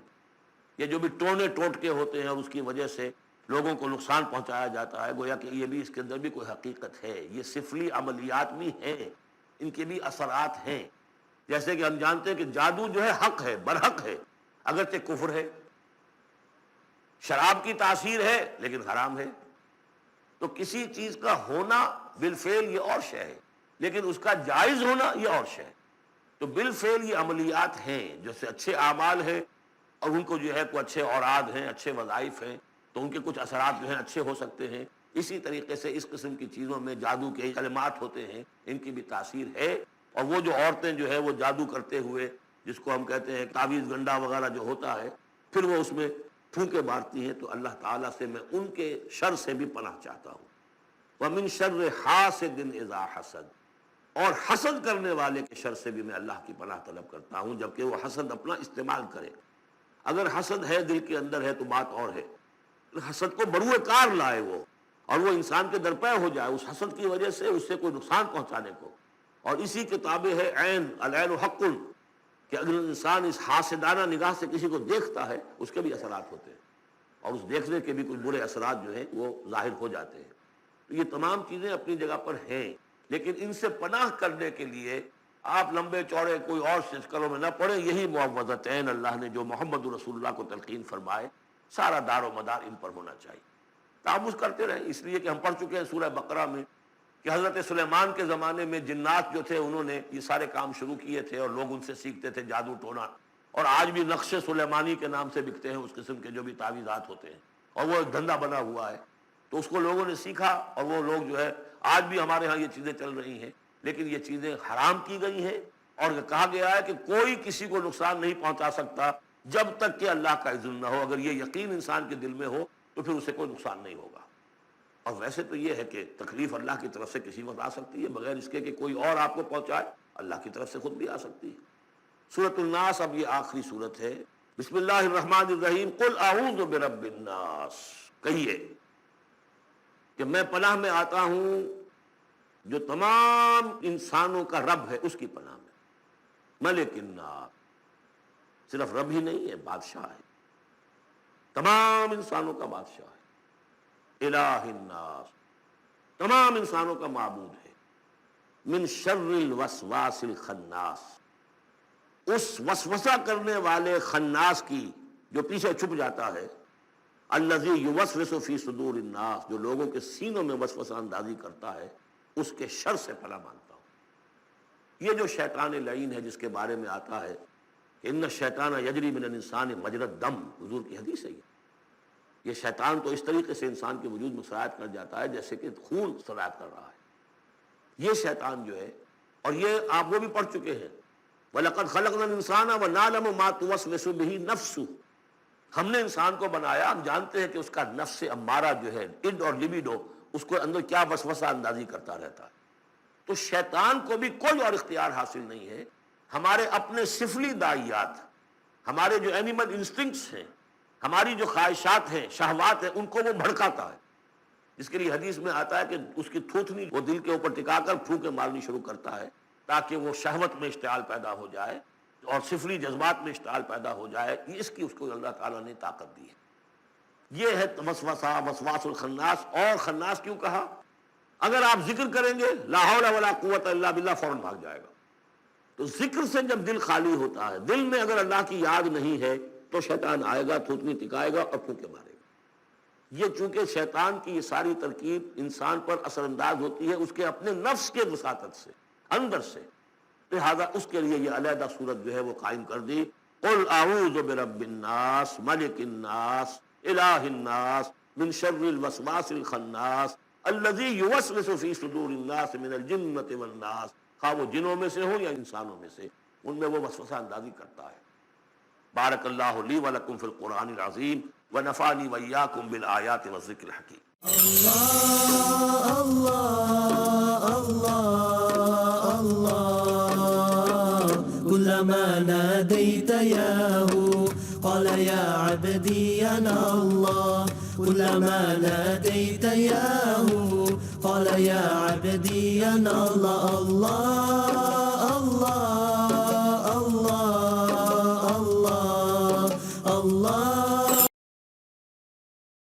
یہ جو بھی ٹونے ٹوٹکے ہوتے ہیں اور اس کی وجہ سے لوگوں کو نقصان پہنچایا جاتا ہے، گویا کہ یہ بھی اس کے اندر بھی کوئی حقیقت ہے، یہ سفلی عملیات بھی ہیں، ان کے بھی اثرات ہیں۔ جیسے کہ ہم جانتے ہیں کہ جادو جو ہے حق ہے، برحق ہے، اگرچہ کفر ہے، شراب کی تاثیر ہے لیکن حرام ہے۔ تو کسی چیز کا ہونا بالفعل یہ اور شے ہے، لیکن اس کا جائز ہونا یہ اور شے ہے۔ تو بالفعل یہ عملیات ہیں جیسے اچھے اعمال ہیں اور ان کو جو ہے کوئی اچھے اوراد ہیں، اچھے وظائف ہیں تو ان کے کچھ اثرات جو ہیں اچھے ہو سکتے ہیں۔ اسی طریقے سے اس قسم کی چیزوں میں جادو کے کلمات ہوتے ہیں، ان کی بھی تاثیر ہے۔ اور وہ جو عورتیں جو ہے وہ جادو کرتے ہوئے، جس کو ہم کہتے ہیں تعویذ گنڈا وغیرہ جو ہوتا ہے، پھر وہ اس میں پھونکے مارتی ہیں، تو اللہ تعالیٰ سے میں ان کے شر سے بھی پناہ چاہتا ہوں۔ وَمِن شَرِّ حَاسِدٍ إِذَا حَسَدَ، اور حسد کرنے والے کے شر سے بھی میں اللہ کی پناہ طلب کرتا ہوں جبکہ وہ حسد اپنا استعمال کرے۔ اگر حسد ہے دل کے اندر ہے تو بات اور ہے، حسد کو بروئے کار لائے وہ، اور وہ انسان کے درپے ہو جائے اس حسد کی وجہ سے اس سے کوئی نقصان پہنچانے کو۔ اور اسی کے تابع ہے عین، العین حق، کہ اگر انسان اس حاسدانہ نگاہ سے کسی کو دیکھتا ہے اس کے بھی اثرات ہوتے ہیں، اور اس دیکھنے کے بھی کچھ برے اثرات جو ہیں وہ ظاہر ہو جاتے ہیں۔ تو یہ تمام چیزیں اپنی جگہ پر ہیں، لیکن ان سے پناہ کرنے کے لیے آپ لمبے چوڑے کوئی اور سلسلوں میں نہ پڑیں، یہی معوذتین اللہ نے جو محمد رسول اللہ کو تلقین فرمائے، سارا دار و مدار ان پر ہونا چاہیے۔ تعوذ کرتے رہیں، اس لیے کہ ہم پڑھ چکے ہیں سورہ بقرہ میں کہ حضرت سلیمان کے زمانے میں جنات جو تھے انہوں نے یہ سارے کام شروع کیے تھے اور لوگ ان سے سیکھتے تھے جادو ٹونا، اور آج بھی نقش سلیمانی کے نام سے بکتے ہیں اس قسم کے جو بھی تعویذات ہوتے ہیں، اور وہ ایک دھندا بنا ہوا ہے۔ تو اس کو لوگوں نے سیکھا اور وہ لوگ جو ہے آج بھی ہمارے ہاں یہ چیزیں چل رہی ہیں، لیکن یہ چیزیں حرام کی گئی ہیں، اور کہا گیا ہے کہ کوئی کسی کو نقصان نہیں پہنچا سکتا جب تک کہ اللہ کا اذن نہ ہو۔ اگر یہ یقین انسان کے دل میں ہو تو پھر اسے کوئی نقصان نہیں ہوگا۔ اور ویسے تو یہ ہے کہ تکلیف اللہ کی طرف سے کسی وقت آ سکتی ہے بغیر اس کے کہ کوئی اور آپ کو پہنچائے، اللہ کی طرف سے خود بھی آ سکتی ہے۔ سورۃ الناس اب یہ آخری سورت ہے۔ بسم اللہ الرحمن الرحیم، قل اعوذ برب الناس، کہیے کہ میں پناہ میں آتا ہوں جو تمام انسانوں کا رب ہے اس کی پناہ میں۔ ملک الناس، صرف رب ہی نہیں ہے، بادشاہ ہے، تمام انسانوں کا بادشاہ ہے۔ الہ الناس، تمام انسانوں کا معبود ہے۔ من شر الوسواس الخناس، اس وسوسہ کرنے والے خناس کی جو پیچھے چھپ جاتا ہے، الذی یوسوس فی صدور الناس، جو لوگوں کے سینوں میں وسوسہ اندازی کرتا ہے، اس کے شر سے پناہ مانگتا ہوں۔ یہ جو شیطان لعین ہے جس کے بارے میں آتا ہے کہ ان الشیطان یجری من الانسان مجری الدم، حضور کی حدیث ہے یہ، یہ شیطان تو اس طریقے سے انسان کے وجود میں سرایت کر جاتا ہے جیسے کہ خون سرایت کر رہا ہے۔ یہ شیطان جو ہے، اور یہ آپ وہ بھی پڑھ چکے ہیں، وَلَقَدْ خَلَقْنَا الْإِنسَانَ وَنَعْلَمُ مَا تُوَسْوِسُ بِهِ نَفْسُهُ، ہم نے انسان کو بنایا، ہم جانتے ہیں کہ اس کا نفس امارہ جو ہے، اڈ اور لبیڈو، اس کو اندر کیا وسوسہ اندازی کرتا رہتا ہے۔ تو شیطان کو بھی کوئی اور اختیار حاصل نہیں ہے، ہمارے اپنے سفلی داعیات، ہمارے جو اینیمل انسٹنکٹس ہیں، ہماری جو خواہشات ہیں، شہوات ہیں، ان کو وہ بھڑکاتا ہے، جس کے لیے حدیث میں آتا ہے کہ اس کی تھوتنی وہ دل کے اوپر ٹکا کر پھونکے مارنی شروع کرتا ہے تاکہ وہ شہوت میں اشتعال پیدا ہو جائے اور سفلی جذبات میں اشتعال پیدا ہو جائے۔ اس کی اس کو اللہ تعالیٰ نے طاقت دی ہے۔ یہ ہے وسوسہ، وسواس الخناس۔ اور خناس کیوں کہا؟ اگر آپ ذکر کریں گے لا حول ولا قوت الا باللہ، فوراً بھاگ جائے گا۔ تو ذکر سے جب دل خالی ہوتا ہے، دل میں اگر اللہ کی یاد نہیں ہے تو شیطان آئے گا، تھوتنی ٹکائے گا اور پھونکے مارے گا۔ یہ چونکہ شیطان کی یہ ساری ترکیب انسان پر اثر انداز ہوتی ہے اس کے اپنے نفس کے وساطت سے، اندر سے، لہذا اس کے لیے یہ علیحدہ صورت جو ہے وہ قائم کر دی۔ قل اعوذ برب الناس ملک الناس الہ الناس من شر الوسواس الخناس الذی یوسوس فی صدور الناس من الجنۃ والناس، خواہ وہ جنوں میں سے ہوں یا انسانوں میں سے، ان میں وہ وسوسہ اندازی کرتا ہے۔ بارک اللہ لی ولکم فی القرآن العظیم ونفعنی وإیاکم بالآیات والذکر الحکیم۔ كلما ناديت ياه قال يا عبدي أنا الله، كلما ناديت ياه قال يا عبدي أنا الله، الله